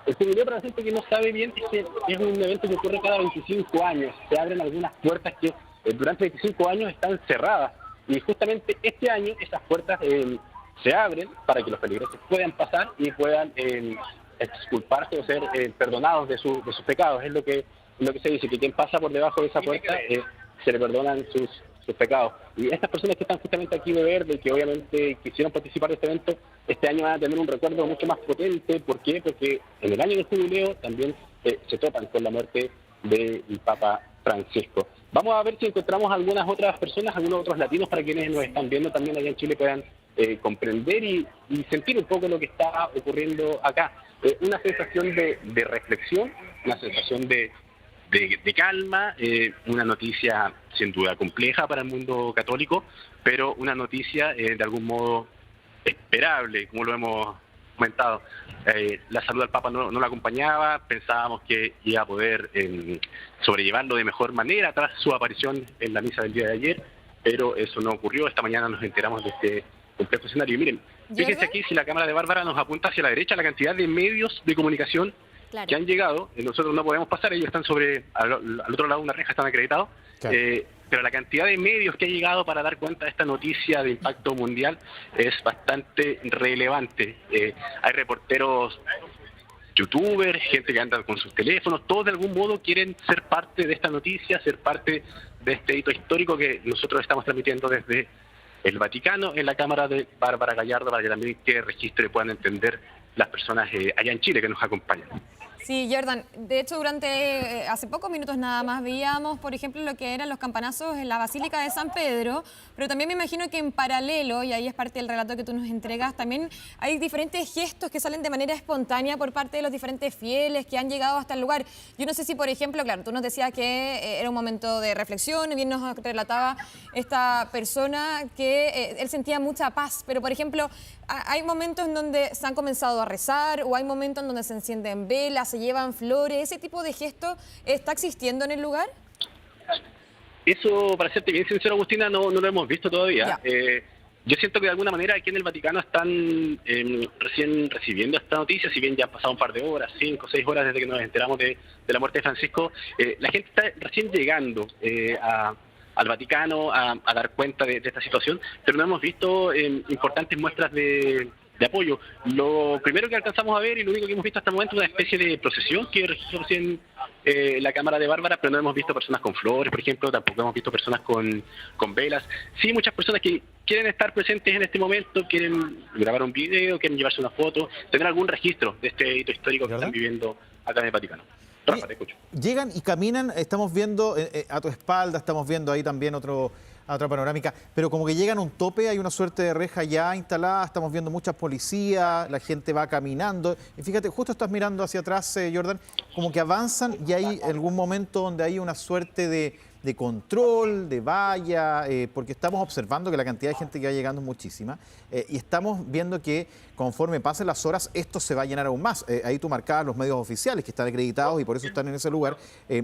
El jubileo, para la gente que no sabe bien, es un evento que ocurre cada 25 años. Se abren algunas puertas que durante 25 años están cerradas. Y justamente este año esas puertas se abren para que los feligreses puedan pasar y puedan exculparse o ser perdonados de sus pecados. Es lo que se dice, que quien pasa por debajo de esa puerta se le perdonan sus pecados. Y estas personas que están justamente aquí de verde y que obviamente quisieron participar de este evento, este año van a tener un recuerdo mucho más potente. ¿Por qué? Porque en el año del jubileo también se topan con la muerte del Papa Francisco. Vamos a ver si encontramos algunas otras personas, algunos otros latinos, para quienes nos están viendo también allá en Chile puedan comprender y sentir un poco lo que está ocurriendo acá. Una sensación de reflexión, una sensación de calma, una noticia sin duda compleja para el mundo católico, pero una noticia de algún modo esperable, como lo hemos comentado. La salud del Papa no la acompañaba, pensábamos que iba a poder sobrellevarlo de mejor manera tras su aparición en la misa del día de ayer, pero eso no ocurrió. Esta mañana nos enteramos de este complejo escenario. Y miren, fíjense aquí, si la cámara de Bárbara nos apunta hacia la derecha, la cantidad de medios de comunicación que han llegado. Nosotros no podemos pasar, ellos están al otro lado de una reja, están acreditados. Claro. pero la cantidad de medios que ha llegado para dar cuenta de esta noticia de impacto mundial es bastante relevante. Hay reporteros, youtubers, gente que anda con sus teléfonos, todos de algún modo quieren ser parte de esta noticia, ser parte de este hito histórico que nosotros estamos transmitiendo desde el Vaticano, en la cámara de Bárbara Gallardo, para que también quede registro y puedan entender las personas allá en Chile que nos acompañan. Sí, Jordan, de hecho hace pocos minutos nada más veíamos, por ejemplo, lo que eran los campanazos en la Basílica de San Pedro, pero también me imagino que en paralelo, y ahí es parte del relato que tú nos entregas, también hay diferentes gestos que salen de manera espontánea por parte de los diferentes fieles que han llegado hasta el lugar. Yo no sé si, por ejemplo, claro, tú nos decías que era un momento de reflexión, y bien nos relataba esta persona que él sentía mucha paz, pero, por ejemplo, hay momentos en donde se han comenzado a rezar o hay momentos en donde se encienden velas, se llevan flores. ¿Ese tipo de gesto está existiendo en el lugar? Eso, para serte bien sincero, Agustina, no lo hemos visto todavía. Yo siento que de alguna manera aquí en el Vaticano están recién recibiendo esta noticia, si bien ya han pasado un par de horas, 5 o 6 horas desde que nos enteramos de la muerte de Francisco. La gente está recién llegando al Vaticano a dar cuenta de esta situación, pero no hemos visto importantes muestras de apoyo. Lo primero que alcanzamos a ver y lo único que hemos visto hasta el momento es una especie de procesión que registró recién la cámara de Bárbara, pero no hemos visto personas con flores, por ejemplo, tampoco hemos visto personas con velas. Sí, muchas personas que quieren estar presentes en este momento, quieren grabar un video, quieren llevarse una foto, tener algún registro de este hito histórico que están viviendo acá en el Vaticano. Rafa, te escucho. Llegan y caminan, estamos viendo a tu espalda, estamos viendo ahí también otra panorámica, pero como que llegan a un tope, hay una suerte de reja ya instalada, estamos viendo muchas policías, la gente va caminando, y fíjate, justo estás mirando hacia atrás, Jordan, como que avanzan y hay algún momento donde hay una suerte de control, de valla, porque estamos observando que la cantidad de gente que va llegando es muchísima, y estamos viendo que conforme pasen las horas esto se va a llenar aún más. Ahí tú marcabas los medios oficiales que están acreditados y por eso están en ese lugar,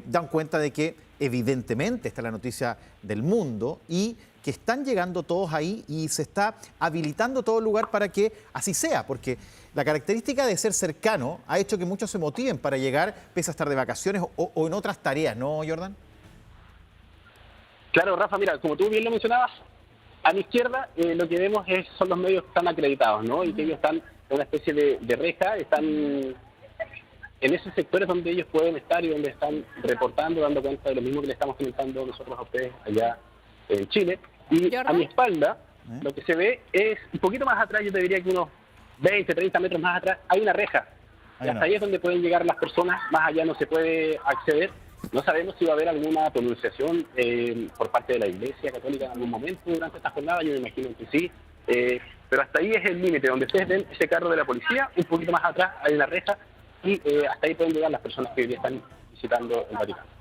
dan cuenta de que evidentemente esta es la noticia del mundo y que están llegando todos ahí y se está habilitando todo el lugar para que así sea, porque la característica de ser cercano ha hecho que muchos se motiven para llegar pese a estar de vacaciones o en otras tareas, ¿no, Jordan? Claro, Rafa, mira, como tú bien lo mencionabas, a mi izquierda lo que vemos son los medios que están acreditados, ¿no? Y que ellos están en una especie de reja, están en esos sectores donde ellos pueden estar y donde están reportando, dando cuenta de lo mismo que le estamos comentando nosotros a ustedes allá en Chile. Y a mi espalda, lo que se ve es un poquito más atrás, yo te diría que unos 20, 30 metros más atrás, hay una reja. Y hasta ahí es donde pueden llegar las personas, más allá no se puede acceder. No sabemos si va a haber alguna pronunciación por parte de la Iglesia Católica en algún momento durante esta jornada, yo me imagino que sí, pero hasta ahí es el límite, donde ustedes ven ese carro de la policía, un poquito más atrás hay una reja y hasta ahí pueden llegar las personas que hoy están visitando el Vaticano.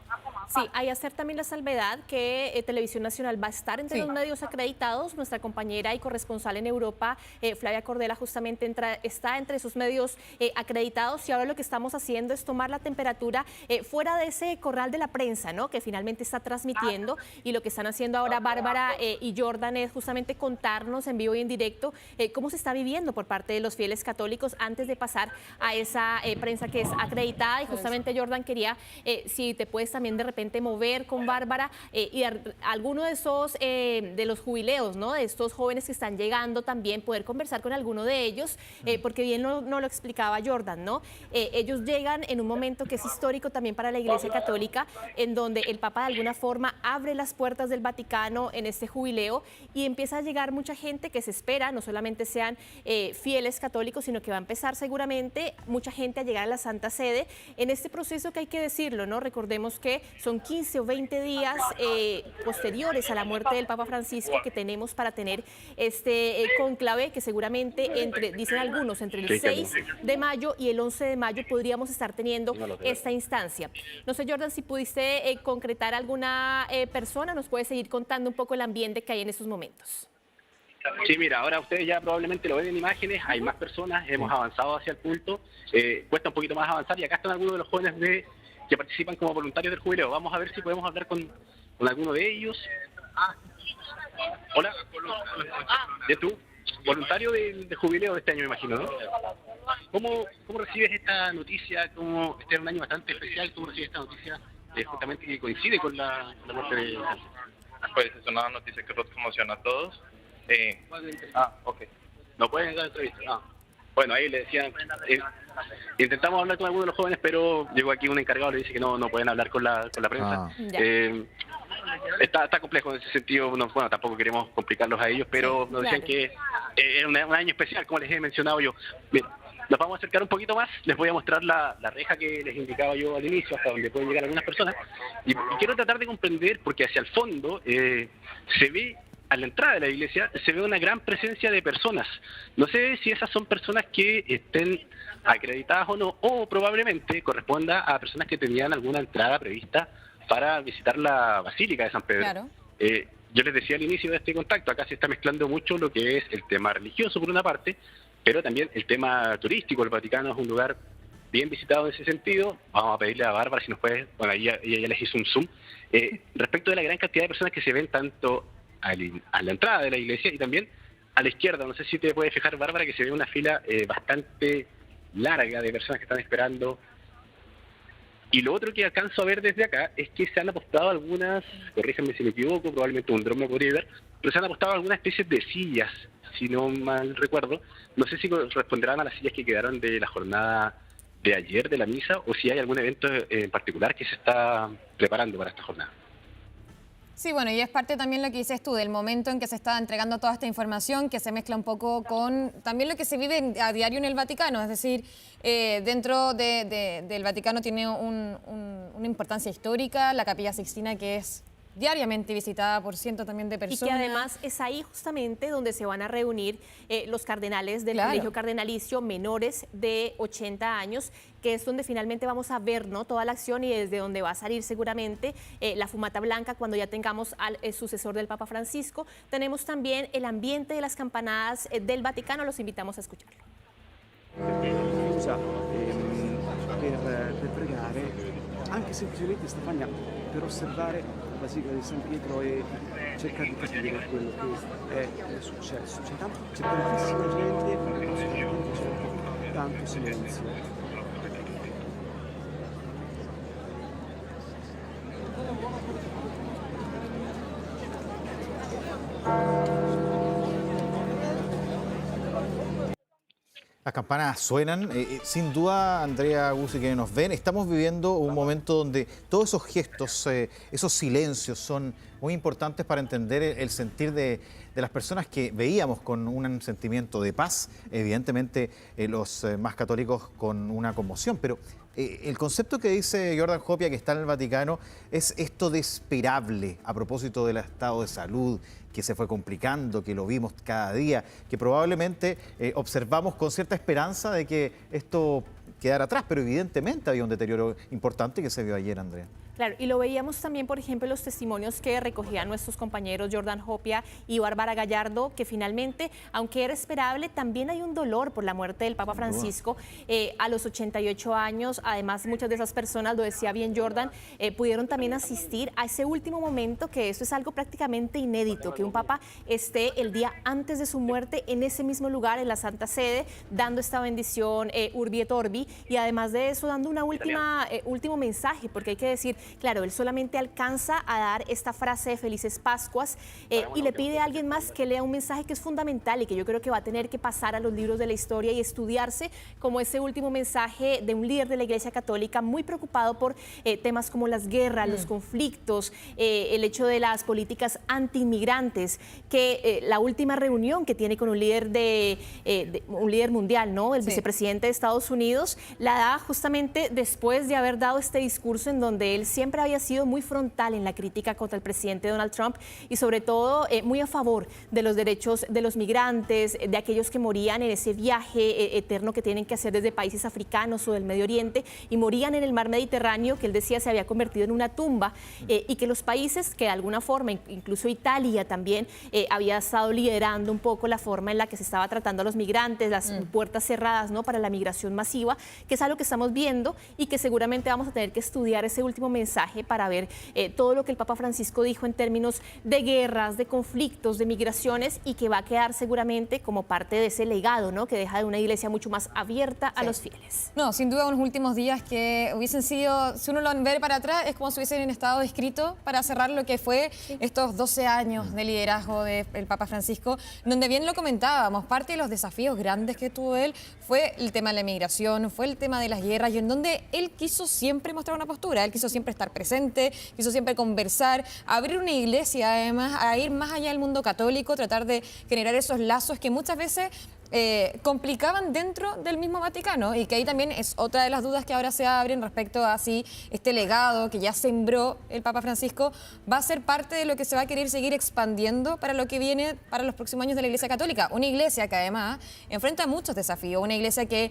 Sí, hay que hacer también la salvedad que Televisión Nacional va a estar entre los medios acreditados. Nuestra compañera y corresponsal en Europa, Flavia Cordela, justamente está entre esos medios acreditados y ahora lo que estamos haciendo es tomar la temperatura fuera de ese corral de la prensa, ¿no? Que finalmente está transmitiendo y lo que están haciendo ahora Bárbara y Jordan es justamente contarnos en vivo y en directo cómo se está viviendo por parte de los fieles católicos antes de pasar a esa prensa que es acreditada y justamente Jordan quería, si te puedes también de repente mover con Bárbara y alguno de esos de los jubileos, ¿no? De estos jóvenes que están llegando también, poder conversar con alguno de ellos, porque bien no lo explicaba Jordan, ¿no? Ellos llegan en un momento que es histórico también para la Iglesia Católica, en donde el Papa de alguna forma abre las puertas del Vaticano en este jubileo y empieza a llegar mucha gente que se espera, no solamente sean fieles católicos, sino que va a empezar seguramente mucha gente a llegar a la Santa Sede en este proceso que hay que decirlo, ¿no? Recordemos que son 15 o 20 días posteriores a la muerte del Papa Francisco que tenemos para tener este cónclave que seguramente dicen algunos, entre el 6 de mayo y el 11 de mayo podríamos estar teniendo esta instancia. No sé, Jordan, si pudiste concretar alguna persona, nos puedes seguir contando un poco el ambiente que hay en estos momentos. Sí, mira, ahora ustedes ya probablemente lo ven en imágenes, hay más personas, hemos avanzado hacia el culto, cuesta un poquito más avanzar y acá están algunos de los jóvenes que participan como voluntarios del jubileo. Vamos a ver si podemos hablar con alguno de ellos. Hola. ¿De tú? Voluntario del jubileo de este año, me imagino, ¿no? ¿Cómo recibes esta noticia? Este es un año bastante especial. ¿Cómo recibes esta noticia justamente que coincide con la muerte de Francisco? pues es una noticia que nos conmociona a todos. Ok. No pueden dar entrevistas. Bueno, ahí le decían, intentamos hablar con algunos de los jóvenes, pero llegó aquí un encargado y le dice que no pueden hablar con la prensa. Está complejo en ese sentido. Bueno, tampoco queremos complicarlos a ellos, pero nos decían que era un año especial, como les he mencionado yo. Bien, nos vamos a acercar un poquito más, les voy a mostrar la reja que les indicaba yo al inicio, hasta donde pueden llegar algunas personas, y quiero tratar de comprender, porque hacia el fondo se ve, a la entrada de la iglesia, se ve una gran presencia de personas. No sé si esas son personas que estén acreditadas o no, o probablemente corresponda a personas que tenían alguna entrada prevista para visitar la Basílica de San Pedro. Claro. Yo les decía al inicio de este contacto, acá se está mezclando mucho lo que es el tema religioso por una parte, pero también el tema turístico. El Vaticano es un lugar bien visitado en ese sentido. Vamos a pedirle a Bárbara si nos puede, bueno, ella les hizo un zoom, respecto de la gran cantidad de personas que se ven tanto a la entrada de la iglesia y también a la izquierda. No sé si te puedes fijar, Bárbara, que se ve una fila bastante larga de personas que están esperando. Y lo otro que alcanzo a ver desde acá es que se han apostado algunas, corríjanme si me equivoco, probablemente un dron me podría ver, pero se han apostado algunas especies de sillas, si no mal recuerdo. No sé si responderán a las sillas que quedaron de la jornada de ayer de la misa, o si hay algún evento en particular que se está preparando para esta jornada. Sí, bueno, y es parte también lo que dices tú, del momento en que se está entregando toda esta información, que se mezcla un poco con también lo que se vive a diario en el Vaticano. Es decir, dentro del Vaticano tiene una importancia histórica, la Capilla Sixtina, que es diariamente visitada por cientos también de personas. Y que además es ahí justamente donde se van a reunir los cardenales del colegio cardenalicio menores de 80 años, que es donde finalmente vamos a ver, ¿no?, toda la acción, y desde donde va a salir seguramente la fumata blanca cuando ya tengamos al sucesor del Papa Francisco. Tenemos también el ambiente de las campanadas del Vaticano, los invitamos a escucharlo. Per pregare, anche semplicemente, Stefania, per osservare la Basilica di San Pietro e cercare di capire quello che è successo. C'è tantissima gente, ma c'è tanto silenzio. Las campanas suenan, sin duda, Andrea, Guzzi, que nos ven, estamos viviendo un momento donde todos esos gestos, esos silencios son muy importantes para entender el sentir de las personas que veíamos con un sentimiento de paz, evidentemente los más católicos con una conmoción, pero el concepto que dice Jordan Hopia, que está en el Vaticano, es esto de esperable a propósito del estado de salud que se fue complicando, que lo vimos cada día, que probablemente observamos con cierta esperanza de que esto quedara atrás, pero evidentemente había un deterioro importante que se vio ayer, Andrea. Claro, y lo veíamos también, por ejemplo, en los testimonios que recogían nuestros compañeros Jordan Hopia y Bárbara Gallardo, que finalmente, aunque era esperable, también hay un dolor por la muerte del Papa Francisco a los 88 años. Además, muchas de esas personas, lo decía bien Jordan, pudieron también asistir a ese último momento, que eso es algo prácticamente inédito, que un Papa esté el día antes de su muerte en ese mismo lugar, en la Santa Sede, dando esta bendición Urbi et Orbi, y además de eso, dando una último mensaje, porque hay que decir, claro, él solamente alcanza a dar esta frase de Felices Pascuas y le pide a alguien más que lea un mensaje que es fundamental y que yo creo que va a tener que pasar a los libros de la historia y estudiarse como ese último mensaje de un líder de la Iglesia Católica muy preocupado por temas como las guerras, los conflictos, el hecho de las políticas anti-inmigrantes, que la última reunión que tiene con un líder un líder mundial, ¿no?, el vicepresidente de Estados Unidos, la da justamente después de haber dado este discurso en donde él siempre había sido muy frontal en la crítica contra el presidente Donald Trump y sobre todo muy a favor de los derechos de los migrantes, de aquellos que morían en ese viaje eterno que tienen que hacer desde países africanos o del Medio Oriente y morían en el mar Mediterráneo, que él decía se había convertido en una tumba, y que los países que de alguna forma, incluso Italia también, había estado liderando un poco la forma en la que se estaba tratando a los migrantes, las puertas cerradas, ¿no?, para la migración masiva, que es algo que estamos viendo y que seguramente vamos a tener que estudiar ese último mensaje mensaje para ver todo lo que el Papa Francisco dijo en términos de guerras, de conflictos, de migraciones, y que va a quedar seguramente como parte de ese legado, ¿no?, que deja de una iglesia mucho más abierta a los fieles. No, sin duda unos últimos días que hubiesen sido, si uno lo ve para atrás, es como si hubiesen estado escrito para cerrar lo que fue estos 12 años de liderazgo del Papa Francisco, donde bien lo comentábamos, parte de los desafíos grandes que tuvo él fue el tema de la inmigración, fue el tema de las guerras, y en donde él quiso siempre mostrar una postura, él quiso siempre estar presente, quiso siempre conversar, abrir una iglesia además, a ir más allá del mundo católico, tratar de generar esos lazos que muchas veces complicaban dentro del mismo Vaticano, y que ahí también es otra de las dudas que ahora se abren respecto a si este legado que ya sembró el Papa Francisco va a ser parte de lo que se va a querer seguir expandiendo para lo que viene para los próximos años de la Iglesia Católica. Una iglesia que además enfrenta muchos desafíos, una iglesia que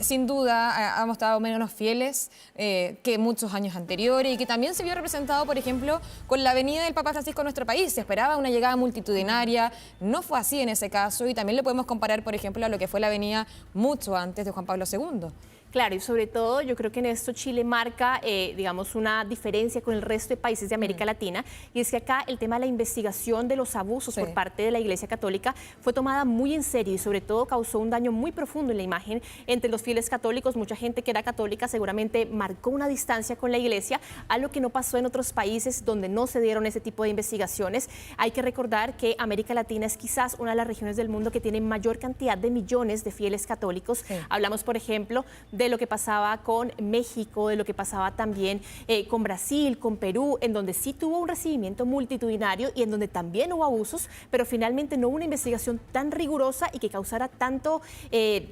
sin duda ha mostrado menos fieles que muchos años anteriores, y que también se vio representado, por ejemplo, con la venida del Papa Francisco a nuestro país. Se esperaba una llegada multitudinaria, no fue así en ese caso, y también le podemos comparar, por ejemplo, a lo que fue la venida mucho antes de Juan Pablo II. Claro, y sobre todo yo creo que en esto Chile marca, digamos, una diferencia con el resto de países de América Latina, y es que acá el tema de la investigación de los abusos por parte de la Iglesia Católica fue tomada muy en serio, y sobre todo causó un daño muy profundo en la imagen entre los fieles católicos. Mucha gente que era católica seguramente marcó una distancia con la Iglesia, algo que no pasó en otros países donde no se dieron ese tipo de investigaciones. Hay que recordar que América Latina es quizás una de las regiones del mundo que tiene mayor cantidad de millones de fieles católicos. Hablamos, por ejemplo, de lo que pasaba con México, de lo que pasaba también con Brasil, con Perú, en donde sí tuvo un recibimiento multitudinario y en donde también hubo abusos, pero finalmente no hubo una investigación tan rigurosa y que causara tanto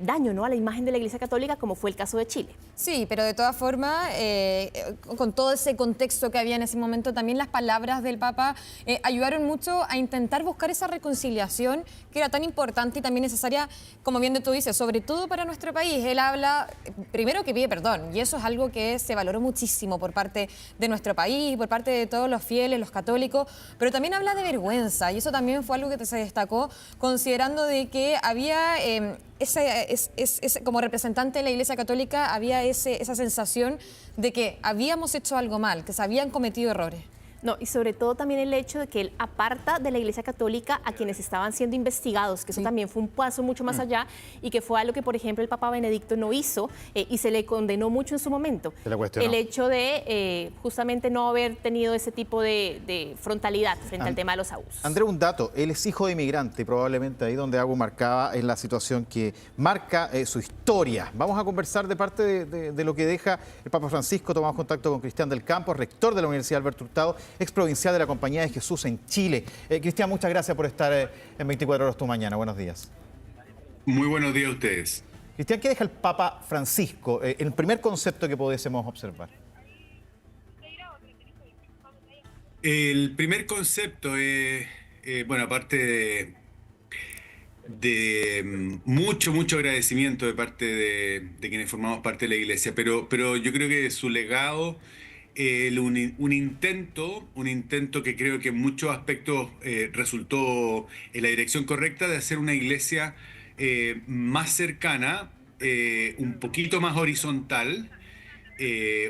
daño, ¿no?, a la imagen de la Iglesia Católica, como fue el caso de Chile. Sí, pero de todas formas, con todo ese contexto que había en ese momento, también las palabras del Papa ayudaron mucho a intentar buscar esa reconciliación que era tan importante y también necesaria, como bien tú dices, sobre todo para nuestro país. Él habla, primero, que pide perdón, y eso es algo que se valoró muchísimo por parte de nuestro país, por parte de todos los fieles, los católicos, pero también habla de vergüenza, y eso también fue algo que se destacó, considerando de que había, como representante de la Iglesia Católica, había esa sensación de que habíamos hecho algo mal, que se habían cometido errores. No, y sobre todo también el hecho de que él aparta de la Iglesia Católica a quienes estaban siendo investigados, que eso también fue un paso mucho más allá, y que fue algo que, por ejemplo, el Papa Benedicto no hizo, y se le condenó mucho en su momento. El hecho de justamente no haber tenido ese tipo de frontalidad frente al tema de los abusos. André, un dato, él es hijo de inmigrante, probablemente ahí donde Agu marcaba es la situación que marca su historia. Vamos a conversar de parte de lo que deja el Papa Francisco. Tomamos contacto con Cristian del Campo, rector de la Universidad Alberto Hurtado, exprovincial de la Compañía de Jesús en Chile. Cristian, muchas gracias por estar en 24 horas tu mañana. Buenos días. Muy buenos días a ustedes. Cristian, ¿qué deja el Papa Francisco? El primer concepto que pudiésemos observar. El primer concepto es, bueno, aparte de mucho agradecimiento de parte de quienes formamos parte de la Iglesia, pero yo creo que su legado, un intento que creo que en muchos aspectos resultó en la dirección correcta, de hacer una iglesia más cercana, un poquito más horizontal,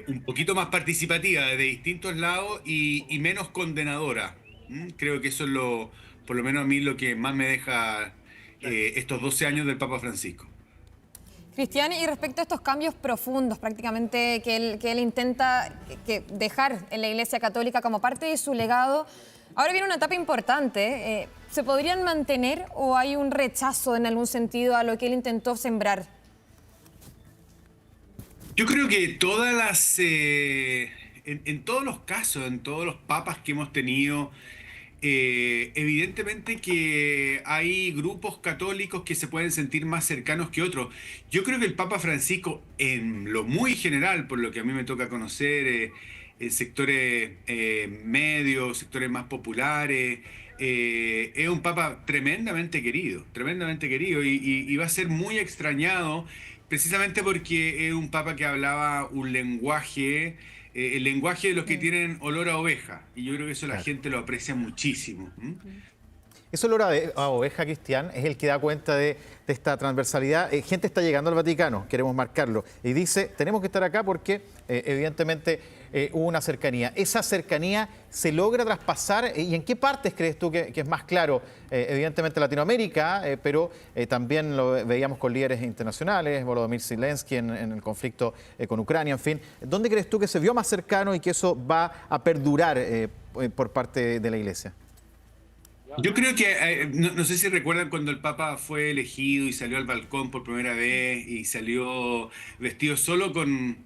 un poquito más participativa de distintos lados y menos condenadora. Creo que eso es por lo menos a mí, lo que más me deja estos 12 años del Papa Francisco. Cristian, y respecto a estos cambios profundos prácticamente que él intenta dejar en la Iglesia Católica como parte de su legado, ahora viene una etapa importante. ¿Se podrían mantener o hay un rechazo en algún sentido a lo que él intentó sembrar? Yo creo que en todos los casos, en todos los papas que hemos tenido, evidentemente que hay grupos católicos que se pueden sentir más cercanos que otros. Yo creo que el Papa Francisco, en lo muy general, por lo que a mí me toca conocer, en sectores medios, sectores más populares, es un Papa tremendamente querido, y va a ser muy extrañado, precisamente porque es un Papa que hablaba un lenguaje, el lenguaje de los que tienen olor a oveja, y yo creo que eso la gente lo aprecia muchísimo. Ese olor a oveja, Cristian, es el que da cuenta de esta transversalidad. Gente está llegando al Vaticano, queremos marcarlo, y dice, tenemos que estar acá porque evidentemente hubo una cercanía. ¿Esa cercanía se logra traspasar? ¿Y en qué partes crees tú que es más claro? Evidentemente Latinoamérica, pero también lo veíamos con líderes internacionales, Volodymyr Zelensky en el conflicto con Ucrania, en fin. ¿Dónde crees tú que se vio más cercano y que eso va a perdurar por parte de la Iglesia? Yo creo que, no sé si recuerdan cuando el Papa fue elegido y salió al balcón por primera vez y salió vestido solo con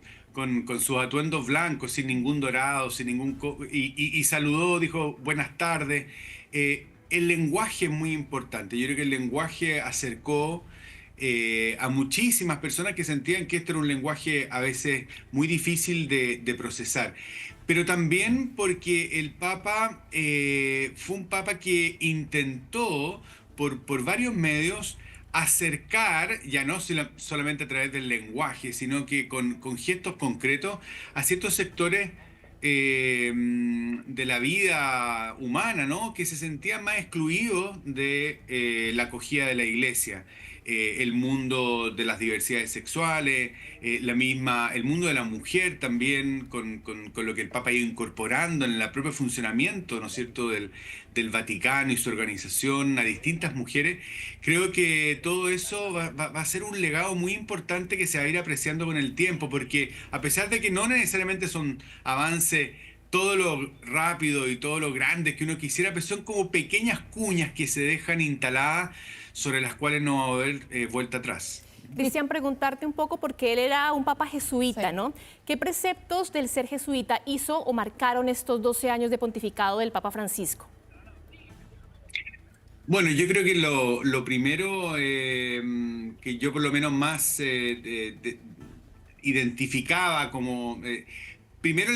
sus atuendos blancos, sin ningún dorado, sin ningún... y saludó, dijo buenas tardes. El lenguaje es muy importante. Yo creo que el lenguaje acercó a muchísimas personas que sentían que este era un lenguaje a veces muy difícil de procesar. Pero también porque el Papa fue un Papa que intentó por varios medios acercar, ya no solamente a través del lenguaje, sino que con gestos concretos a ciertos sectores de la vida humana, ¿no? Que se sentían más excluidos de la acogida de la Iglesia. El mundo de las diversidades sexuales, el mundo de la mujer también, con lo que el Papa ha ido incorporando en el propio funcionamiento, ¿no es cierto?, del Vaticano y su organización a distintas mujeres. Creo que todo eso va a ser un legado muy importante que se va a ir apreciando con el tiempo, porque a pesar de que no necesariamente son avances todo lo rápido y todo lo grande que uno quisiera, pero son como pequeñas cuñas que se dejan instaladas sobre las cuales no va a haber vuelta atrás. Cristian, preguntarte un poco, porque él era un papa jesuita, ¿no? ¿Qué preceptos del ser jesuita hizo o marcaron estos 12 años de pontificado del Papa Francisco? Bueno, yo creo que lo primero que yo por lo menos más identificaba como... primero,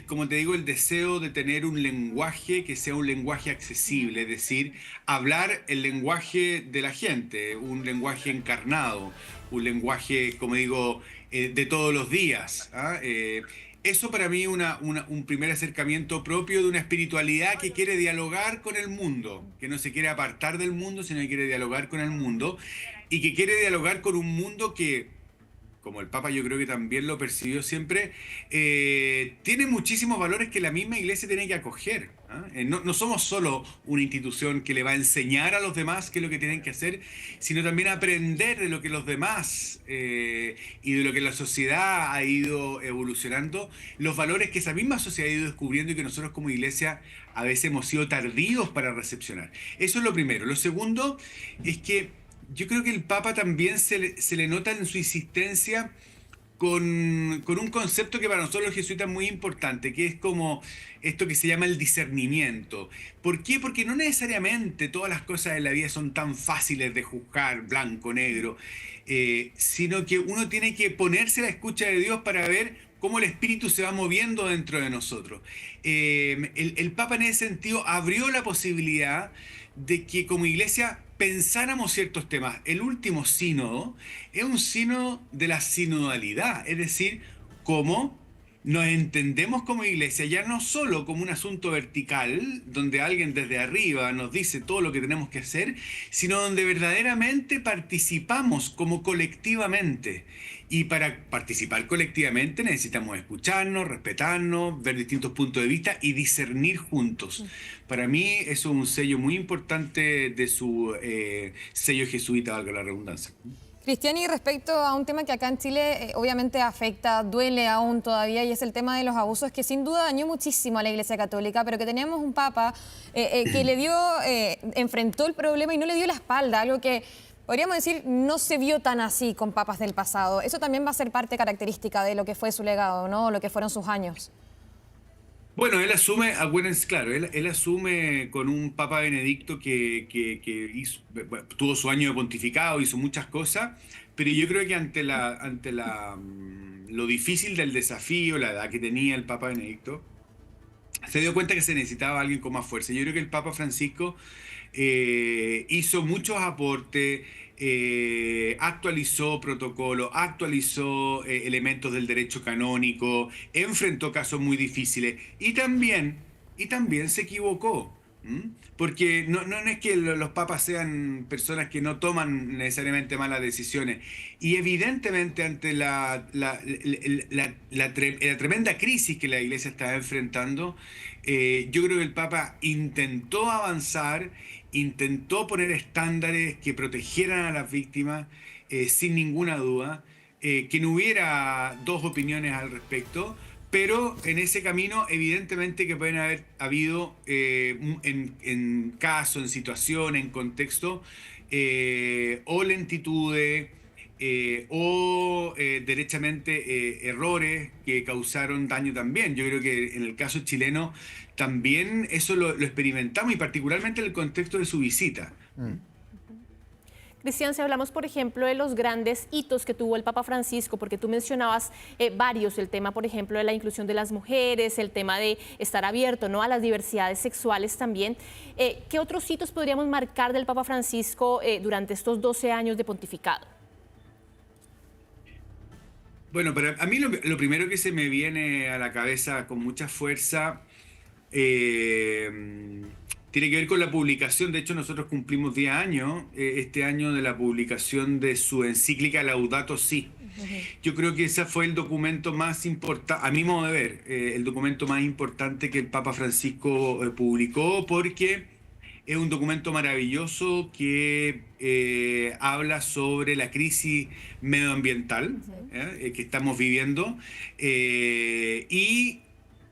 como te digo, el deseo de tener un lenguaje que sea un lenguaje accesible, es decir, hablar el lenguaje de la gente, un lenguaje encarnado, un lenguaje, como digo, de todos los días. Eso para mí un primer acercamiento propio de una espiritualidad que quiere dialogar con el mundo, que no se quiere apartar del mundo, sino que quiere dialogar con el mundo y que quiere dialogar con un mundo que, como el Papa yo creo que también lo percibió siempre, tiene muchísimos valores que la misma Iglesia tiene que acoger. No somos solo una institución que le va a enseñar a los demás qué es lo que tienen que hacer, sino también aprender de lo que los demás y de lo que la sociedad ha ido evolucionando, los valores que esa misma sociedad ha ido descubriendo y que nosotros como Iglesia a veces hemos sido tardíos para recepcionar. Eso es lo primero. Lo segundo es que yo creo que el Papa también se le nota en su insistencia con un concepto que para nosotros los jesuitas es muy importante, que es como esto que se llama el discernimiento. ¿Por qué? Porque no necesariamente todas las cosas de la vida son tan fáciles de juzgar, blanco, negro, sino que uno tiene que ponerse a la escucha de Dios para ver cómo el Espíritu se va moviendo dentro de nosotros. El Papa en ese sentido abrió la posibilidad de que como Iglesia pensáramos ciertos temas. El último sínodo es un sínodo de la sinodalidad, es decir, cómo nos entendemos como Iglesia, ya no solo como un asunto vertical, donde alguien desde arriba nos dice todo lo que tenemos que hacer, sino donde verdaderamente participamos como colectivamente. Y para participar colectivamente necesitamos escucharnos, respetarnos, ver distintos puntos de vista y discernir juntos. Para mí eso es un sello muy importante de su sello jesuita, valga la redundancia. Cristian, y respecto a un tema que acá en Chile obviamente afecta, duele aún todavía, y es el tema de los abusos, que sin duda dañó muchísimo a la Iglesia Católica, pero que teníamos un Papa que le dio, enfrentó el problema y no le dio la espalda, algo que podríamos decir no se vio tan así con papas del pasado. Eso también va a ser parte característica de lo que fue su legado, ¿no? Lo que fueron sus años. Bueno, él asume, acuérdense, claro, él asume con un Papa Benedicto que tuvo su año de pontificado, hizo muchas cosas, pero yo creo que ante lo difícil del desafío, la edad que tenía el Papa Benedicto, se dio cuenta que se necesitaba alguien con más fuerza. Yo creo que el Papa Francisco hizo muchos aportes, actualizó protocolos, actualizó elementos del derecho canónico, enfrentó casos muy difíciles y también se equivocó, Porque no es que los papas sean personas que no toman necesariamente malas decisiones. Y evidentemente ante la tremenda crisis que la Iglesia está enfrentando, yo creo que el Papa intentó avanzar, intentó poner estándares que protegieran a las víctimas, sin ninguna duda, que no hubiera dos opiniones al respecto. Pero en ese camino, evidentemente que pueden haber habido en caso, en situación, en contexto, o lentitudes, o derechamente errores que causaron daño también. Yo creo que en el caso chileno también eso lo experimentamos, y particularmente en el contexto de su visita. Cristian, si hablamos, por ejemplo, de los grandes hitos que tuvo el Papa Francisco, porque tú mencionabas varios, el tema, por ejemplo, de la inclusión de las mujeres, el tema de estar abierto, ¿no?, a las diversidades sexuales también. ¿Qué otros hitos podríamos marcar del Papa Francisco durante estos 12 años de pontificado? Bueno, pero a mí lo primero que se me viene a la cabeza con mucha fuerza tiene que ver con la publicación. De hecho, nosotros cumplimos 10 años este año de la publicación de su encíclica Laudato Si. Yo creo que ese fue el documento más importante, a mi modo de ver, el documento más importante que el Papa Francisco publicó, porque es un documento maravilloso que habla sobre la crisis medioambiental que estamos viviendo, y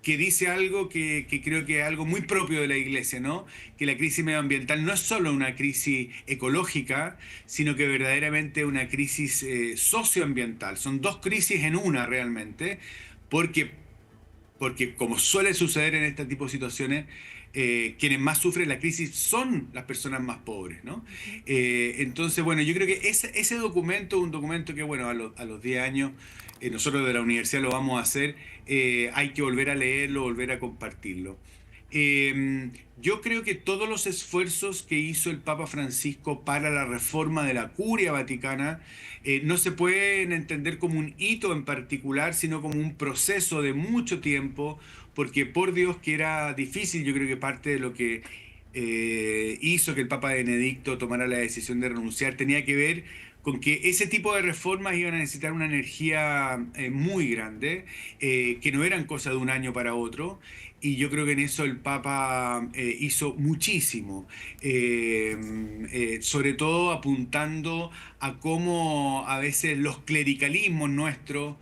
que dice algo que creo que es algo muy propio de la Iglesia, ¿no? Que la crisis medioambiental no es solo una crisis ecológica, sino que verdaderamente una crisis socioambiental. Son dos crisis en una realmente, porque como suele suceder en este tipo de situaciones, quienes más sufren la crisis son las personas más pobres, ¿no? Entonces, bueno, yo creo que ese documento es un documento que, bueno, a los 10 años, nosotros de la universidad lo vamos a hacer, hay que volver a leerlo, volver a compartirlo. Yo creo que todos los esfuerzos que hizo el Papa Francisco para la reforma de la Curia Vaticana no se pueden entender como un hito en particular, sino como un proceso de mucho tiempo, porque por Dios que era difícil. Yo creo que parte de lo que hizo que el Papa Benedicto tomara la decisión de renunciar tenía que ver con que ese tipo de reformas iban a necesitar una energía muy grande, que no eran cosas de un año para otro, y yo creo que en eso el Papa hizo muchísimo, sobre todo apuntando a cómo a veces los clericalismos nuestros,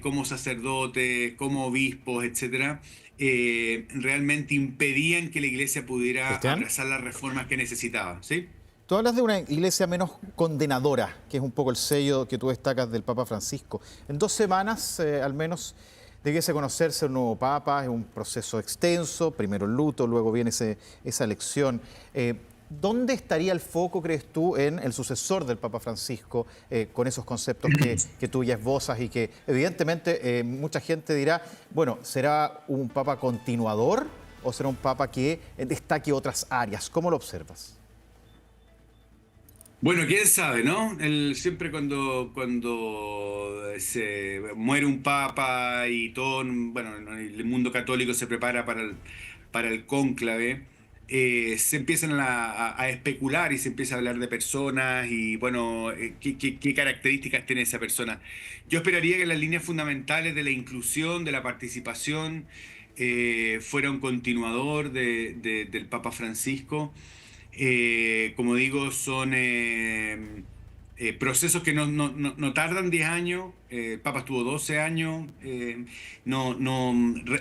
como sacerdotes, como obispos, etcétera, realmente impedían que la Iglesia pudiera abrazar las reformas que necesitaba, ¿sí? Tú hablas de una iglesia menos condenadora, que es un poco el sello que tú destacas del Papa Francisco. En 2 semanas, al menos, debiese conocerse un nuevo Papa. Es un proceso extenso, primero el luto, luego viene esa elección. ¿Dónde estaría el foco, crees tú, en el sucesor del Papa Francisco, con esos conceptos que tú ya esbozas y que evidentemente mucha gente dirá, bueno, ¿será un Papa continuador o será un Papa que destaque otras áreas? ¿Cómo lo observas? Bueno, quién sabe, ¿no? Siempre cuando se muere un papa y todo, bueno, el mundo católico se prepara para el cónclave, se empiezan a especular y se empieza a hablar de personas y, bueno, qué características tiene esa persona. Yo esperaría que las líneas fundamentales de la inclusión, de la participación, fuera un continuador del Papa Francisco. Como digo, son procesos que no tardan 10 años. El Papa estuvo 12 años,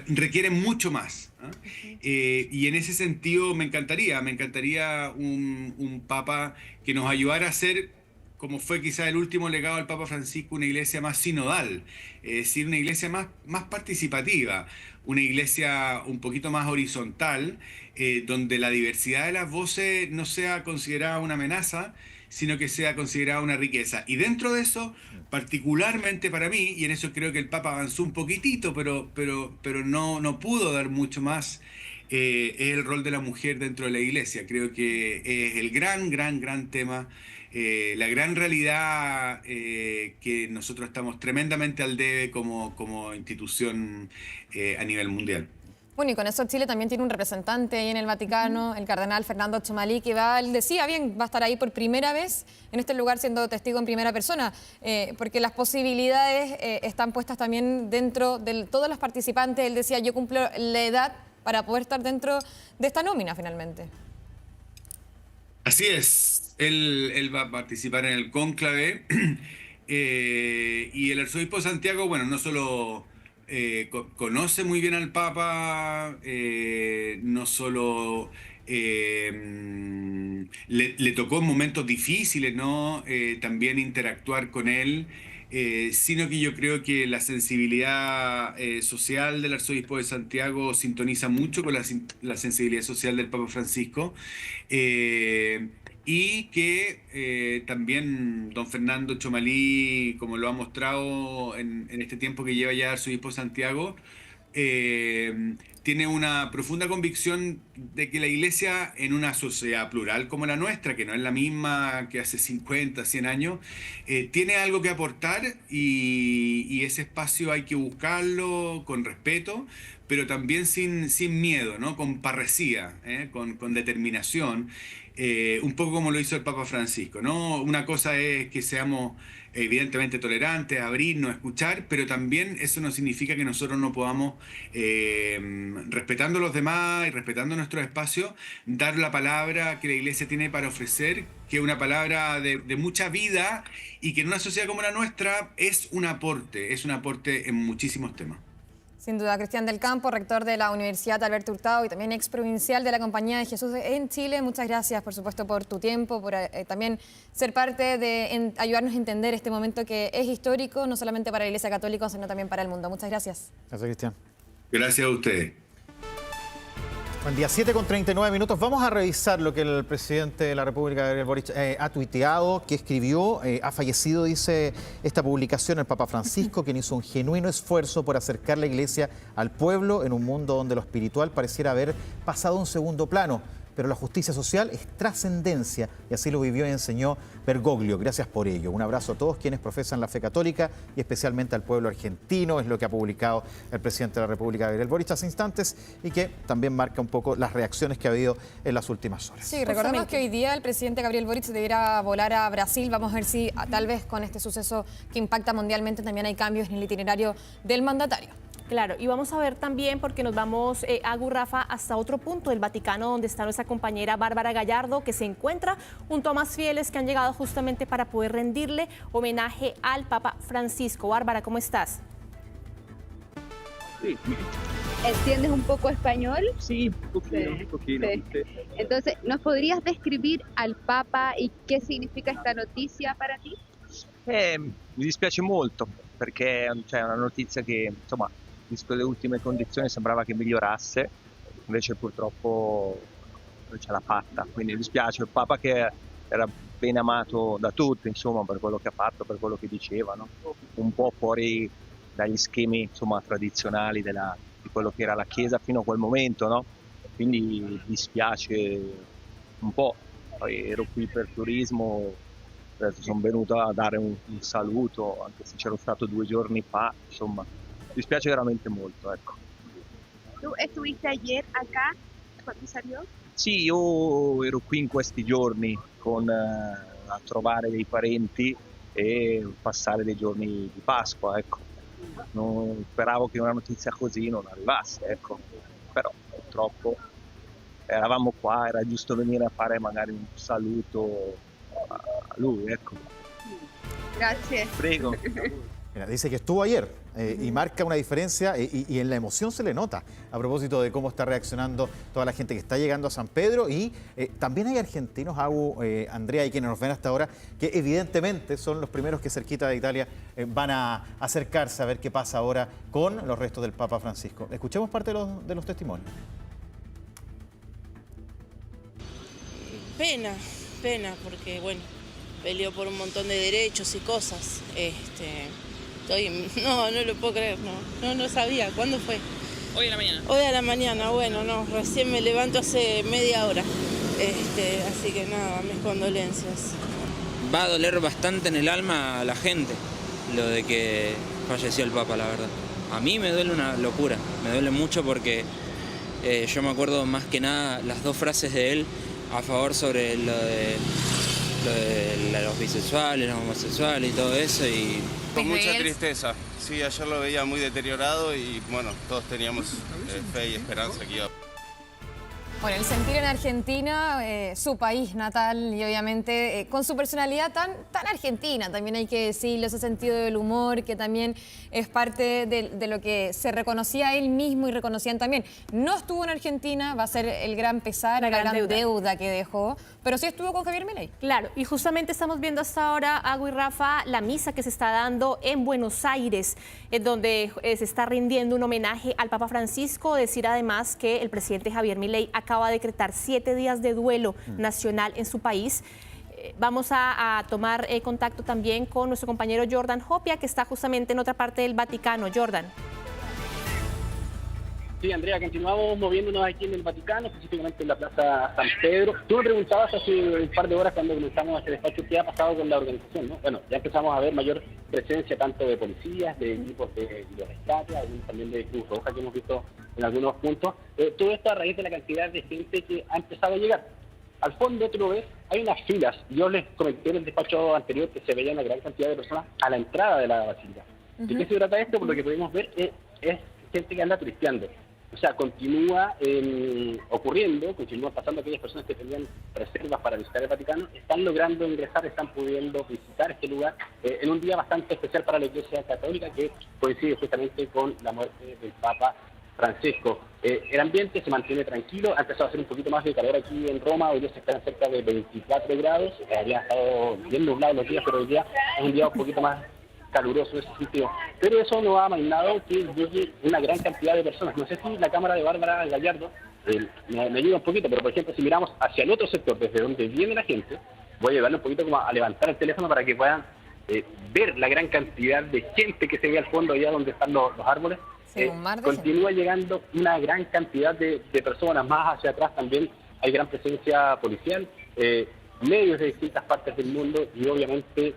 requieren mucho más, y en ese sentido me encantaría un Papa que nos ayudara a hacer, como fue quizá el último legado del Papa Francisco, una iglesia más sinodal, es decir, una iglesia más participativa, una iglesia un poquito más horizontal, donde la diversidad de las voces no sea considerada una amenaza, sino que sea considerada una riqueza. Y dentro de eso, particularmente para mí, y en eso creo que el Papa avanzó un poquitito, pero no pudo dar mucho más, es el rol de la mujer dentro de la iglesia. Creo que es el gran tema, la gran realidad que nosotros estamos tremendamente al debe como institución a nivel mundial. Bueno, y con eso Chile también tiene un representante ahí en el Vaticano, el cardenal Fernando Tchomalí, que él decía bien, va a estar ahí por primera vez en este lugar siendo testigo en primera persona, porque las posibilidades están puestas también dentro de todos los participantes. Él decía, yo cumplo la edad para poder estar dentro de esta nómina finalmente. Así es, él va a participar en el cónclave y el arzobispo de Santiago, bueno, no solo conoce muy bien al Papa, no solo le tocó en momentos difíciles, ¿no? También interactuar con él, sino que yo creo que la sensibilidad social del arzobispo de Santiago sintoniza mucho con la sensibilidad social del Papa Francisco. Y que también don Fernando Tchomalí, como lo ha mostrado en este tiempo que lleva ya arzobispo Santiago, tiene una profunda convicción de que la Iglesia en una sociedad plural como la nuestra, que no es la misma que hace 50, 100 años, tiene algo que aportar y ese espacio hay que buscarlo con respeto, pero también sin miedo, ¿no? Con parresía, con determinación. Un poco como lo hizo el Papa Francisco, ¿no? Una cosa es que seamos evidentemente tolerantes, abrirnos, escuchar, pero también eso no significa que nosotros no podamos, respetando a los demás y respetando nuestros espacios, dar la palabra que la Iglesia tiene para ofrecer, que es una palabra de mucha vida y que en una sociedad como la nuestra es un aporte en muchísimos temas. Sin duda, Cristian del Campo, rector de la Universidad Alberto Hurtado y también exprovincial de la Compañía de Jesús en Chile. Muchas gracias, por supuesto, por tu tiempo, por también ser parte de ayudarnos a entender este momento que es histórico, no solamente para la Iglesia Católica, sino también para el mundo. Muchas gracias. Gracias, Cristian. Gracias a ustedes. Buen día, 7:39. Vamos a revisar lo que el presidente de la República, Gabriel Boric, ha tuiteado, que escribió. Ha fallecido, dice esta publicación, el Papa Francisco, quien hizo un genuino esfuerzo por acercar la Iglesia al pueblo en un mundo donde lo espiritual pareciera haber pasado a un segundo plano. Pero la justicia social es trascendencia y así lo vivió y enseñó Bergoglio. Gracias por ello. Un abrazo a todos quienes profesan la fe católica y especialmente al pueblo argentino. Es lo que ha publicado el presidente de la República, Gabriel Boric, hace instantes y que también marca un poco las reacciones que ha habido en las últimas horas. Sí, recordemos que hoy día el presidente Gabriel Boric deberá volar a Brasil. Vamos a ver si tal vez con este suceso que impacta mundialmente también hay cambios en el itinerario del mandatario. Claro, y vamos a ver también, porque nos vamos a Rafa hasta otro punto del Vaticano, donde está nuestra compañera Bárbara Gallardo, que se encuentra junto a más fieles que han llegado justamente para poder rendirle homenaje al Papa Francisco. Bárbara, ¿cómo estás? Sí. ¿Entiendes un poco español? Sí, un poquito. Sí. Entonces, ¿nos podrías describir al Papa y qué significa esta notizia para ti? Mi dispiace molto, perché è una notizia che, insomma, visto le ultime condizioni sembrava che migliorasse, invece purtroppo non ce l'ha fatta, quindi mi dispiace. Il Papa che era ben amato da tutti, insomma, per quello che ha fatto, per quello che diceva, no? Un po' fuori dagli schemi, insomma, tradizionali di quello che era la Chiesa fino a quel momento, no? Quindi dispiace un po'. Poi ero qui per turismo, adesso sono venuto a dare un saluto, anche se c'ero stato 2 giorni fa, insomma, mi dispiace veramente molto, ecco. ¿Tú estuviste ayer acá cuando salió? Sì, io ero qui in questi giorni a trovare dei parenti e passare dei giorni di Pasqua, ecco. Non speravo che una notizia così non arrivasse, ecco. Però purtroppo eravamo qua, era giusto venire a fare magari un saluto a lui, ecco. Gracias. Prego. Mira, dice que estuvo ayer y marca una diferencia y en la emoción se le nota a propósito de cómo está reaccionando toda la gente que está llegando a San Pedro y también hay argentinos, Andrea y quienes nos ven hasta ahora, que evidentemente son los primeros que cerquita de Italia van a acercarse a ver qué pasa ahora con los restos del Papa Francisco. Escuchemos parte de los testimonios. Pena, porque bueno, peleó por un montón de derechos y cosas. No lo puedo creer, no sabía. ¿Cuándo fue? Hoy a la mañana. Hoy a la mañana, bueno, no, recién me levanto hace media hora. Así que nada, mis condolencias. Va a doler bastante en el alma a la gente lo de que falleció el Papa, la verdad. A mí me duele una locura, me duele mucho porque Yo me acuerdo más que nada las dos frases de él a favor sobre lo de los bisexuales, los homosexuales y todo eso. Y con mucha tristeza. Sí, ayer lo veía muy deteriorado y bueno, todos teníamos fe y esperanza que iba. Bueno, el sentir en Argentina, su país natal y obviamente con su personalidad tan argentina, también hay que decirlo, ese sentido del humor que también es parte de lo que se reconocía él mismo y reconocían también. No estuvo en Argentina, va a ser el gran pesar, la gran deuda que dejó, pero sí estuvo con Javier Milei. Claro, y justamente estamos viendo hasta ahora, Agu y Rafa, la misa que se está dando en Buenos Aires, en donde se está rindiendo un homenaje al Papa Francisco. Decir además que el presidente Javier Milei acaba de decretar 7 días de duelo nacional en su país. Vamos a tomar contacto también con nuestro compañero Jordan Hopia, que está justamente en otra parte del Vaticano. Jordan. Sí, Andrea, continuamos moviéndonos aquí en el Vaticano, específicamente en la Plaza San Pedro. Tú me preguntabas hace un par de horas cuando comenzamos este despacho qué ha pasado con la organización, ¿no? Bueno, ya empezamos a ver mayor presencia tanto de policías, de equipos de rescate, también de Cruz Roja que hemos visto en algunos puntos. Todo esto a raíz de la cantidad de gente que ha empezado a llegar. Al fondo, tú lo ves, hay unas filas. Yo les comenté en el despacho anterior que se veía una gran cantidad de personas a la entrada de la basílica. ¿De qué se trata esto? Por lo que pudimos ver, es gente que anda turisteando. O sea, continúa ocurriendo, continúa pasando aquellas personas que tenían reservas para visitar el Vaticano, están logrando ingresar, están pudiendo visitar este lugar en un día bastante especial para la Iglesia Católica que coincide justamente con la muerte del Papa Francisco. El ambiente se mantiene tranquilo, ha empezado a hacer un poquito más de calor aquí en Roma, hoy día se esperan cerca de 24 grados, había estado bien nublado los días, pero hoy día es un día un poquito más caluroso en ese sentido. Pero eso no ha amainado que llegue una gran cantidad de personas. No sé si la cámara de Bárbara Gallardo me ayuda un poquito, pero por ejemplo, si miramos hacia el otro sector, desde donde viene la gente, voy a ayudarle un poquito como a levantar el teléfono para que puedan ver la gran cantidad de gente que se ve al fondo, allá donde están los árboles. Sí, continúa llegando una gran cantidad de personas. Más hacia atrás también hay gran presencia policial, medios de distintas partes del mundo y obviamente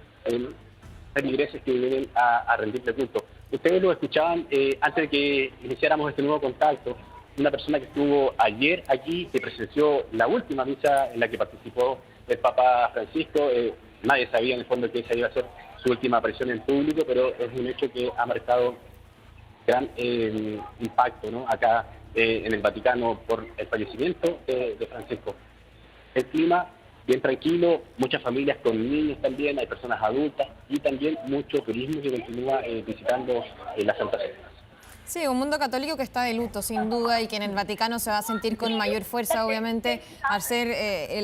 feligreses que vienen a rendirle culto. Ustedes lo escuchaban antes de que iniciáramos este nuevo contacto, una persona que estuvo ayer aquí, que presenció la última misa en la que participó el Papa Francisco. Nadie sabía en el fondo que esa iba a ser su última aparición en público, pero es un hecho que ha marcado gran impacto, ¿no? Acá en el Vaticano por el fallecimiento de Francisco. El clima bien tranquilo, muchas familias con niños también, hay personas adultas y también mucho turismo que continúa visitando la Santa Sede. Sí, un mundo católico que está de luto, sin duda, y que en el Vaticano se va a sentir con mayor fuerza, obviamente, al ser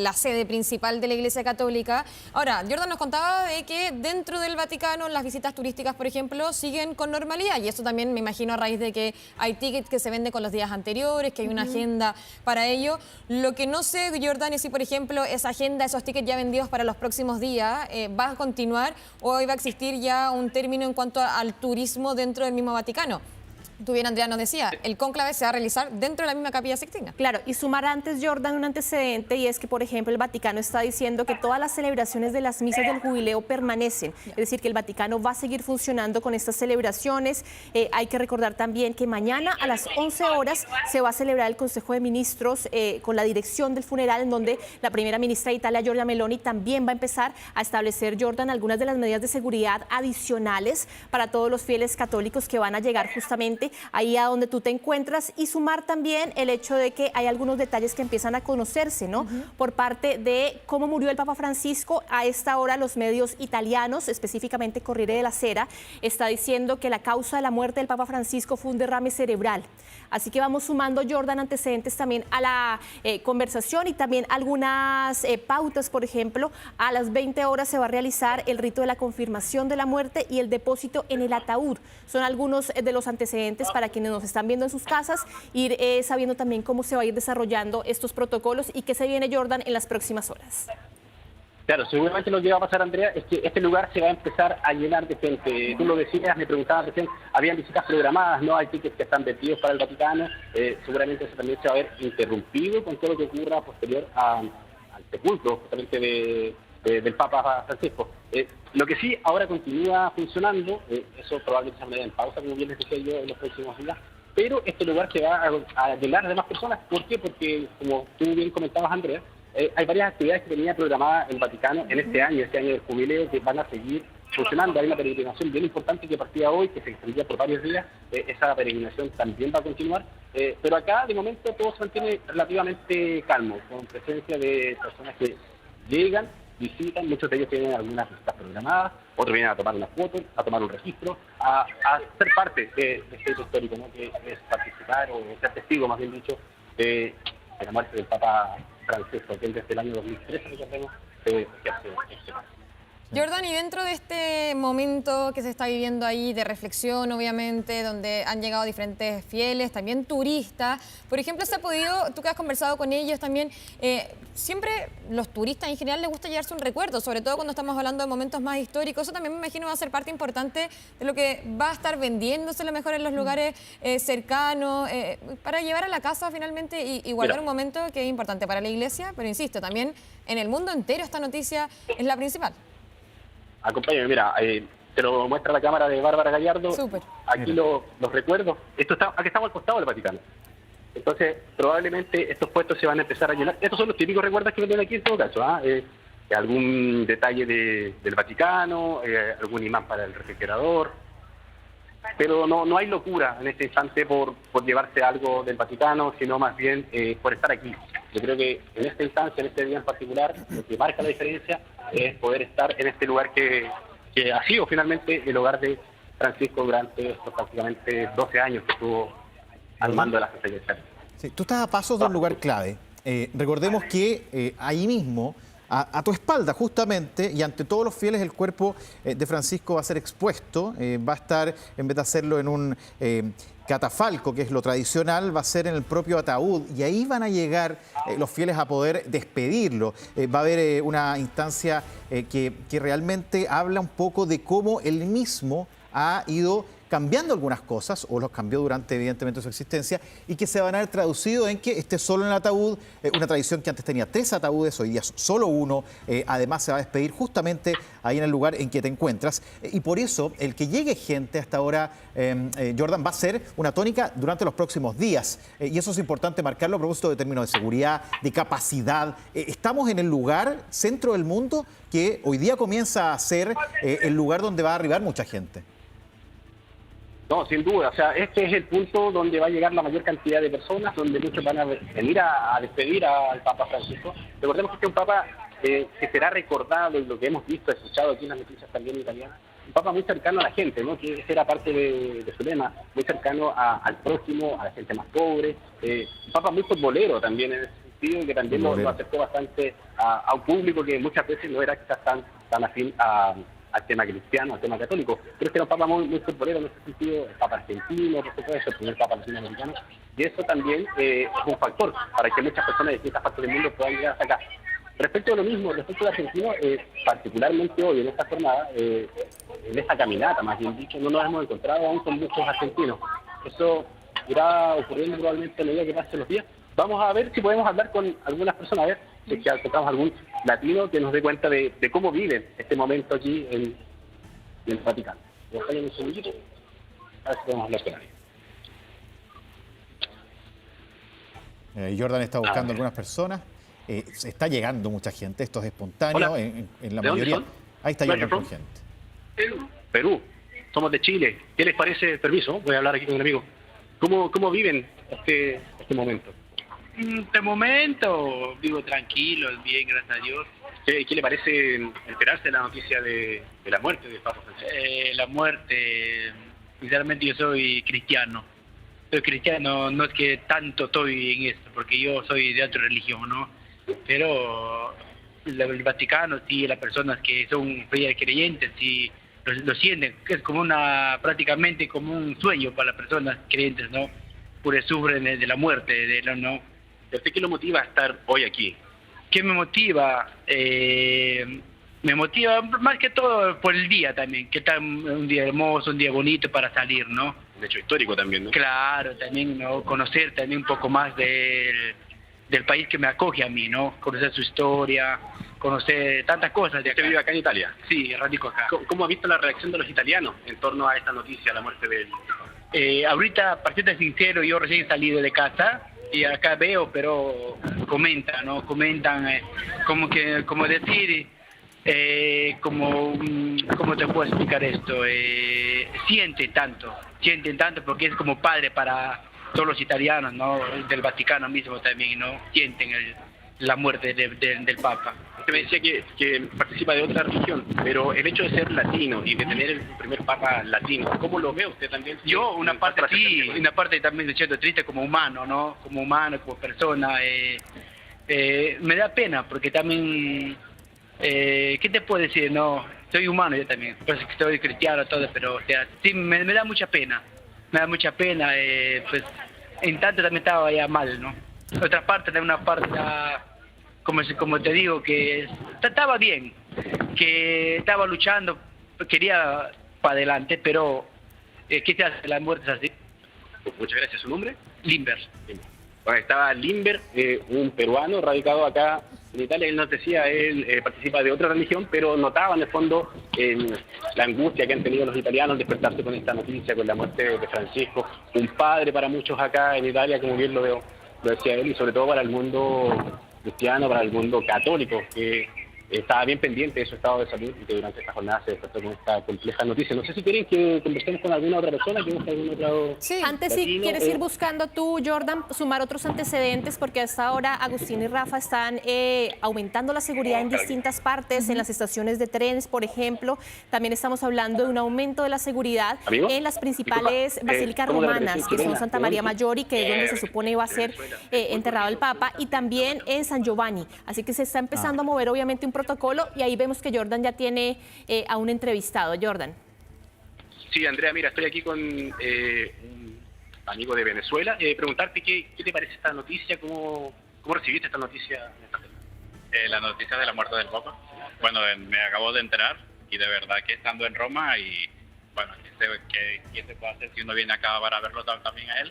la sede principal de la Iglesia Católica. Ahora, Jordan nos contaba de que dentro del Vaticano las visitas turísticas, por ejemplo, siguen con normalidad, y eso también me imagino a raíz de que hay tickets que se venden con los días anteriores, que hay una agenda para ello. Lo que no sé, Jordan, es si, por ejemplo, esa agenda, esos tickets ya vendidos para los próximos días, ¿va a continuar o hoy va a existir ya un término en cuanto al turismo dentro del mismo Vaticano? Tú bien, Andrea, nos decía, el cónclave se va a realizar dentro de la misma Capilla Sixtina. Claro, y sumar antes, Jordan, un antecedente, y es que, por ejemplo, el Vaticano está diciendo que todas las celebraciones de las misas del jubileo permanecen. Es decir, que el Vaticano va a seguir funcionando con estas celebraciones. Hay que recordar también que mañana a las 11 horas se va a celebrar el Consejo de Ministros con la dirección del funeral, en donde la primera ministra de Italia, Giorgia Meloni, también va a empezar a establecer, Jordan, algunas de las medidas de seguridad adicionales para todos los fieles católicos que van a llegar justamente ahí a donde tú te encuentras, y sumar también el hecho de que hay algunos detalles que empiezan a conocerse, ¿no? Por parte de cómo murió el Papa Francisco. A esta hora los medios italianos, específicamente Corriere della Sera, está diciendo que la causa de la muerte del Papa Francisco fue un derrame cerebral. Así que vamos sumando, Jordan, antecedentes también a la conversación y también algunas pautas. Por ejemplo, a las 20 horas se va a realizar el rito de la confirmación de la muerte y el depósito en el ataúd. Son algunos de los antecedentes para quienes nos están viendo en sus casas, ir sabiendo también cómo se va a ir desarrollando estos protocolos y qué se viene, Jordan, en las próximas horas. Claro, seguramente lo que va a pasar, Andrea, es que este lugar se va a empezar a llenar de gente. Tú lo decías, me preguntabas recién, habían visitas programadas, ¿no? Hay tickets que están vendidos para el Vaticano. Seguramente eso también se va a ver interrumpido con todo lo que ocurra posterior al sepulcro justamente del Papa Francisco. Lo que sí ahora continúa funcionando, eso probablemente se me dé en pausa, como bien les decía yo, en los próximos días, pero este lugar se va a llenar de más personas. ¿Por qué? Porque, como tú bien comentabas, Andrea, hay varias actividades que tenía programadas el Vaticano en este año del jubileo, que van a seguir funcionando. Hay una peregrinación bien importante que partía hoy, que se extendía por varios días. Esa peregrinación también va a continuar. Pero acá, de momento, todo se mantiene relativamente calmo, con presencia de personas que llegan, visitan, muchos de ellos tienen algunas visitas programadas, otros vienen a tomar una foto, a tomar un registro, a ser parte de este hecho histórico, ¿no? Que es participar o ser testigo, más bien dicho, de la muerte del Papa Francisco, que desde el año 2013, recordemos, que hace este paso. Jordan, y dentro de este momento que se está viviendo ahí de reflexión, obviamente, donde han llegado diferentes fieles, también turistas, por ejemplo, ¿se ha podido, tú que has conversado con ellos también, siempre los turistas en general les gusta llevarse un recuerdo, sobre todo cuando estamos hablando de momentos más históricos? Eso también me imagino va a ser parte importante de lo que va a estar vendiéndose a lo mejor en los lugares cercanos, para llevar a la casa finalmente y guardar un momento que es importante para la iglesia, pero insisto, también en el mundo entero esta noticia es la principal. Acompáñame, mira, te lo muestra la cámara de Bárbara Gallardo. Súper. Aquí los recuerdos. Aquí estamos al costado del Vaticano. Entonces, probablemente estos puestos se van a empezar a llenar. Estos son los típicos recuerdos que venden aquí en todo caso. Algún detalle del Vaticano, algún imán para el refrigerador. Pero no hay locura en este instante por llevarse algo del Vaticano, sino más bien por estar aquí. Yo creo que en esta instancia, en este día en particular, lo que marca la diferencia es poder estar en este lugar que ha sido finalmente el hogar de Francisco durante estos prácticamente 12 años que estuvo al mando de la Santa Iglesia. Sí, tú estás a pasos de un lugar clave. Recordemos que ahí mismo, a tu espalda justamente, y ante todos los fieles, el cuerpo de Francisco va a ser expuesto, va a estar, en vez de hacerlo en un catafalco, que es lo tradicional, va a ser en el propio ataúd, y ahí van a llegar los fieles a poder despedirlo. Va a haber una instancia que realmente habla un poco de cómo él mismo ha ido cambiando algunas cosas, o los cambió durante evidentemente su existencia, y que se van a ver traducido en que esté solo en el ataúd, una tradición que antes tenía 3 ataúdes, hoy día solo uno. Además se va a despedir justamente ahí en el lugar en que te encuentras, y por eso el que llegue gente hasta ahora, Jordan, va a ser una tónica durante los próximos días, y eso es importante marcarlo a propósito de términos de seguridad, de capacidad. Estamos en el lugar, centro del mundo, que hoy día comienza a ser el lugar donde va a arribar mucha gente. No, sin duda. O sea, este es el punto donde va a llegar la mayor cantidad de personas, donde muchos van a venir a despedir al Papa Francisco. Recordemos que este es un Papa que será recordado, y lo que hemos visto, escuchado aquí en las noticias también italianas, un Papa muy cercano a la gente, ¿no? Que era parte de su lema, muy cercano al próximo, a la gente más pobre. Un Papa muy futbolero también, en ese sentido, que también lo acercó bastante a un público que muchas veces no era quizás tan afín al tema cristiano, al tema católico. Pero que era un Papa muy futbolero en ese sentido, el Papa argentino, por supuesto, el primer Papa latinoamericano, y eso también es un factor para que muchas personas de distintas partes del mundo puedan llegar hasta acá. Respecto a lo mismo, respecto al argentino, particularmente hoy en esta jornada, en esta caminata, más bien dicho, no nos hemos encontrado aún con muchos argentinos. Eso irá ocurriendo probablemente a medida que pasen los días. Vamos a ver si podemos hablar con algunas personas, a ver si es que tocamos algún latino que nos dé cuenta de cómo viven este momento aquí en el Vaticano. Un segundito, a ver si podemos hablar con alguien. Jordan está buscando algunas personas. Está llegando mucha gente, esto es espontáneo. En la mayoría. Ahí está Jordan con gente. Perú, somos de Chile. ¿Qué les parece? Permiso, voy a hablar aquí con un amigo. ¿Cómo viven este momento? De momento vivo tranquilo, bien, gracias a Dios. ¿Qué le parece enterarse de la noticia de la muerte del Papa Francisco? La muerte, sinceramente yo soy cristiano. Soy cristiano, no es que tanto estoy en esto, porque yo soy de otra religión, ¿no? Pero el Vaticano, sí, las personas que son fieles creyentes, sí, lo sienten, es como prácticamente como un sueño para las personas creyentes, ¿no? Porque sufren de la muerte, ¿no? ¿Usted qué lo motiva a estar hoy aquí? ¿Qué me motiva? Me motiva más que todo por el día también, que está un día hermoso, un día bonito para salir, ¿no? Un hecho histórico también, ¿no? Claro, también, ¿no? Conocer también un poco más del país que me acoge a mí, ¿no? Conocer su historia, conocer tantas cosas de acá. ¿Usted vive acá en Italia? Sí, radico acá. ¿Cómo ha visto la reacción de los italianos en torno a esta noticia, la muerte del Ahorita, para serte sincero, yo recién he salido de casa y acá veo, pero comentan, ¿no? Comentan como decir, ¿cómo te puedo explicar esto? Sienten tanto porque es como padre para todos los italianos, ¿no? Del Vaticano mismo también, ¿no? Sienten la muerte del Papa. Usted me decía que participa de otra religión, pero el hecho de ser latino y de tener el primer Papa latino, ¿cómo lo ve usted también? Yo, una parte sí, una parte también me siento triste como humano, ¿no? Como humano, como persona. Me da pena porque también, ¿qué te puedo decir? No, soy humano yo también, pues soy cristiano, todo, pero o sea, sí, me da mucha pena. Me da mucha pena, pues en tanto también estaba ya mal, ¿no? Otra parte, de una parte, como te digo, que estaba bien, que estaba luchando, quería para adelante, pero ¿qué te hace? La muerte es así. Muchas gracias. ¿Su nombre? Limber. Bueno, estaba Limber, un peruano radicado acá en Italia. Él nos decía, él participa de otra religión, pero notaba en el fondo la angustia que han tenido los italianos al despertarse con esta noticia, con la muerte de Francisco, un padre para muchos acá en Italia, como bien lo decía él, y sobre todo para el mundo cristiano, para el mundo católico, que estaba bien pendiente de su estado de salud y que durante esta jornada se despertó con esta compleja noticia. No sé si quieren que conversemos con alguna otra persona, que busque algún otro... Sí. Antes, si quieres ir buscando tú, Jordan, sumar otros antecedentes, porque hasta ahora Agustín y Rafa están aumentando la seguridad en distintas partes, en las estaciones de trenes, por ejemplo. También estamos hablando de un aumento de la seguridad en las principales basílicas romanas, que son Santa María Maggiore, que es donde se supone iba a ser enterrado el Papa, y también en San Giovanni. Así que se está empezando a mover, obviamente, un protocolo, y ahí vemos que Jordan ya tiene a un entrevistado. Jordan. Sí, Andrea, mira, estoy aquí con un amigo de Venezuela. Preguntarte qué te parece esta noticia, cómo recibiste esta noticia. La noticia de la muerte del Papa. Bueno, me acabo de enterar, y de verdad que estando en Roma, y bueno, ¿qué se puede hacer si uno viene acá para verlo también a él?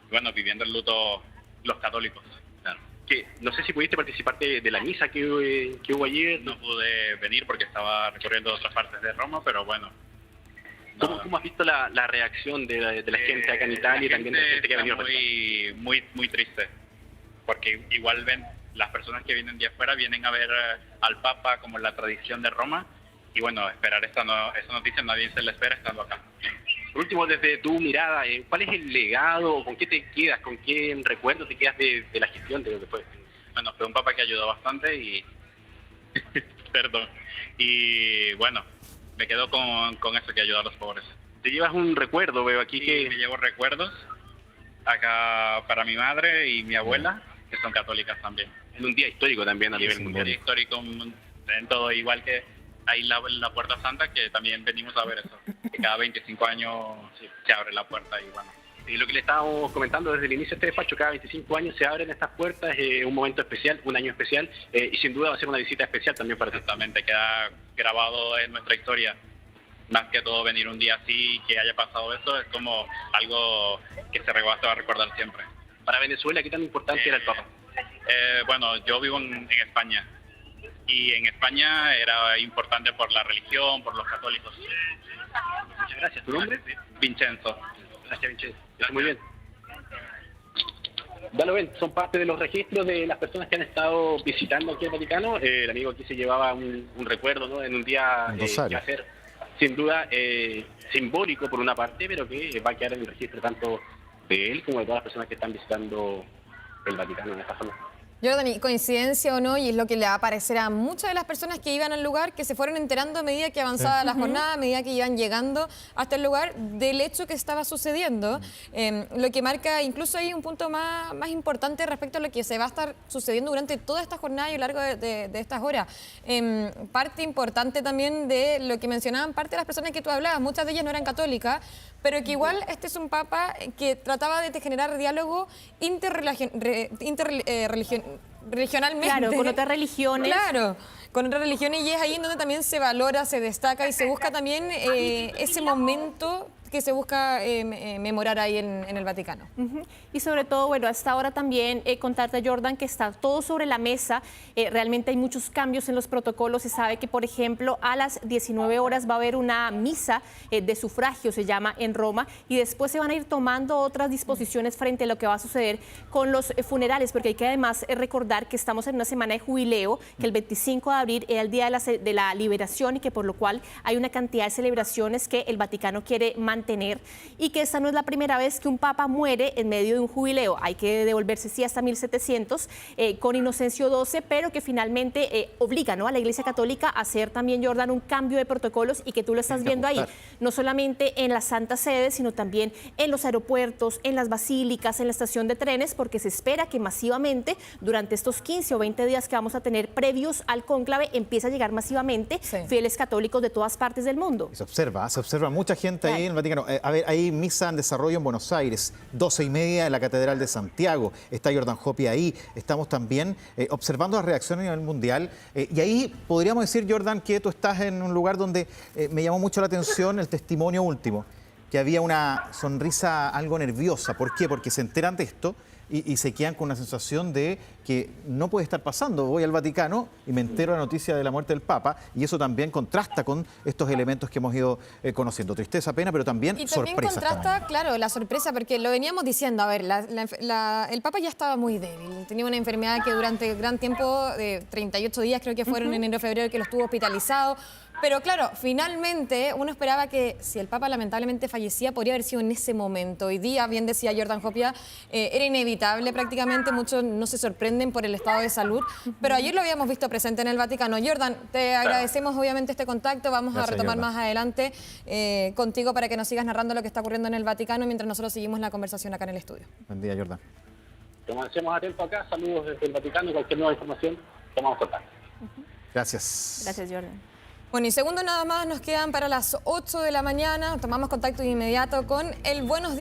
Bueno, viviendo el luto los católicos. Claro. No sé si pudiste participar de la misa que hubo ayer. No pude venir porque estaba recorriendo otras partes de Roma, pero bueno. ¿Cómo has visto la reacción de la gente acá en Italia y también de la gente que ha venido? Muy triste, porque igual las personas que vienen de afuera vienen a ver al Papa como la tradición de Roma, y bueno, esperar esa noticia nadie se la espera estando acá. Por último, desde tu mirada, ¿cuál es el legado? ¿Con qué te quedas? ¿Con qué recuerdo te quedas de la gestión de lo que fue? Bueno, fue un Papa que ayudó bastante y... Perdón. Y bueno, me quedo con eso, que ayuda a los pobres. ¿Te llevas un recuerdo? Veo aquí que... Me llevo recuerdos acá para mi madre y mi abuela, que son católicas también. En un día histórico también a nivel mundial. Un día histórico en todo, igual que ahí la Puerta Santa, que también venimos a ver eso. Que cada 25 años se abre la puerta y bueno. Y lo que le estábamos comentando desde el inicio de este despacho, cada 25 años se abren estas puertas, un momento especial, un año especial, y sin duda va a ser una visita especial también para ti. Exactamente, queda grabado en nuestra historia. Más que todo venir un día así, que haya pasado eso, es como algo que se va a recordar siempre. Para Venezuela, ¿qué tan importante era el Papa? Bueno, yo vivo en España, y en España era importante por la religión, por los católicos. Muchas gracias. ¿Tu nombre? Vincenzo. Gracias, Vincenzo. Muy bien. Ya lo ven, son parte de los registros de las personas que han estado visitando aquí el Vaticano. El amigo aquí se llevaba un recuerdo, ¿no? En un día que va a ser sin duda simbólico por una parte, pero que va a quedar en el registro tanto de él como de todas las personas que están visitando el Vaticano en esta zona. Jordan, y coincidencia o no, y es lo que le va a parecer a muchas de las personas que iban al lugar, que se fueron enterando a medida que avanzaba la jornada, a medida que iban llegando hasta el lugar, del hecho que estaba sucediendo, lo que marca incluso ahí un punto más importante respecto a lo que se va a estar sucediendo durante toda esta jornada y a lo largo de estas horas. Parte importante también de lo que mencionaban, parte de las personas que tú hablabas, muchas de ellas no eran católicas, pero que igual este es un papa que trataba de generar diálogo regionalmente. Claro, con otras religiones. Claro, con otras religiones, y es ahí en donde también se valora, se destaca y se busca también ese momento que se busca memorar ahí en el Vaticano. Y sobre todo, bueno, hasta ahora también contarte, Jordan, que está todo sobre la mesa. Realmente hay muchos cambios en los protocolos. Se sabe que, por ejemplo, a las 19 horas va a haber una misa de sufragio, se llama, en Roma, y después se van a ir tomando otras disposiciones frente a lo que va a suceder con los funerales, porque hay que además recordar que estamos en una semana de jubileo, que el 25 de abril era el día de la liberación y que por lo cual hay una cantidad de celebraciones que el Vaticano quiere mantener y que esta no es la primera vez que un papa muere en medio de un jubileo. Hay que devolverse sí hasta 1700 con Inocencio XII, pero que finalmente obliga, ¿no?, a la Iglesia Católica a hacer también, Jordan, un cambio de protocolos y que tú lo estás viendo ahí, no solamente en la Santa Sede, sino también en los aeropuertos, en las basílicas, en la estación de trenes, porque se espera que masivamente durante estos 15 o 20 días que vamos a tener previos al cónclave empiece a llegar masivamente fieles católicos de todas partes del mundo. Se observa mucha gente ahí en el Vaticano. A ver, hay misa en desarrollo en Buenos Aires, 12:30 en la Catedral de Santiago, está Jordan Hopi ahí, estamos también observando las reacciones a nivel mundial, y ahí podríamos decir, Jordan, que tú estás en un lugar donde me llamó mucho la atención el testimonio último, que había una sonrisa algo nerviosa. ¿Por qué? Porque se enteran de esto y se quedan con una sensación de que no puede estar pasando. Voy al Vaticano y me entero de la noticia de la muerte del Papa, y eso también contrasta con estos elementos que hemos ido conociendo. Tristeza, pena, pero también sorpresa. Y también contrasta, claro, la sorpresa, porque lo veníamos diciendo, a ver, el Papa ya estaba muy débil, tenía una enfermedad que durante gran tiempo, de 38 días creo que fueron enero, febrero, que lo estuvo hospitalizado. Pero claro, finalmente uno esperaba que si el Papa lamentablemente fallecía, podría haber sido en ese momento. Hoy día, bien decía Jordan Hopia, era inevitable prácticamente, muchos no se sorprenden por el estado de salud, pero ayer lo habíamos visto presente en el Vaticano. Jordan, te agradecemos obviamente este contacto, vamos a retomar más adelante contigo para que nos sigas narrando lo que está ocurriendo en el Vaticano mientras nosotros seguimos la conversación acá en el estudio. Buen día, Jordan. Permanecemos atentos acá, saludos desde el Vaticano, cualquier nueva información, tomamos contacto. Gracias. Gracias, Jordan. Bueno, y segundos nada más nos quedan para las 8 de la mañana. Tomamos contacto de inmediato con el Buenos Días.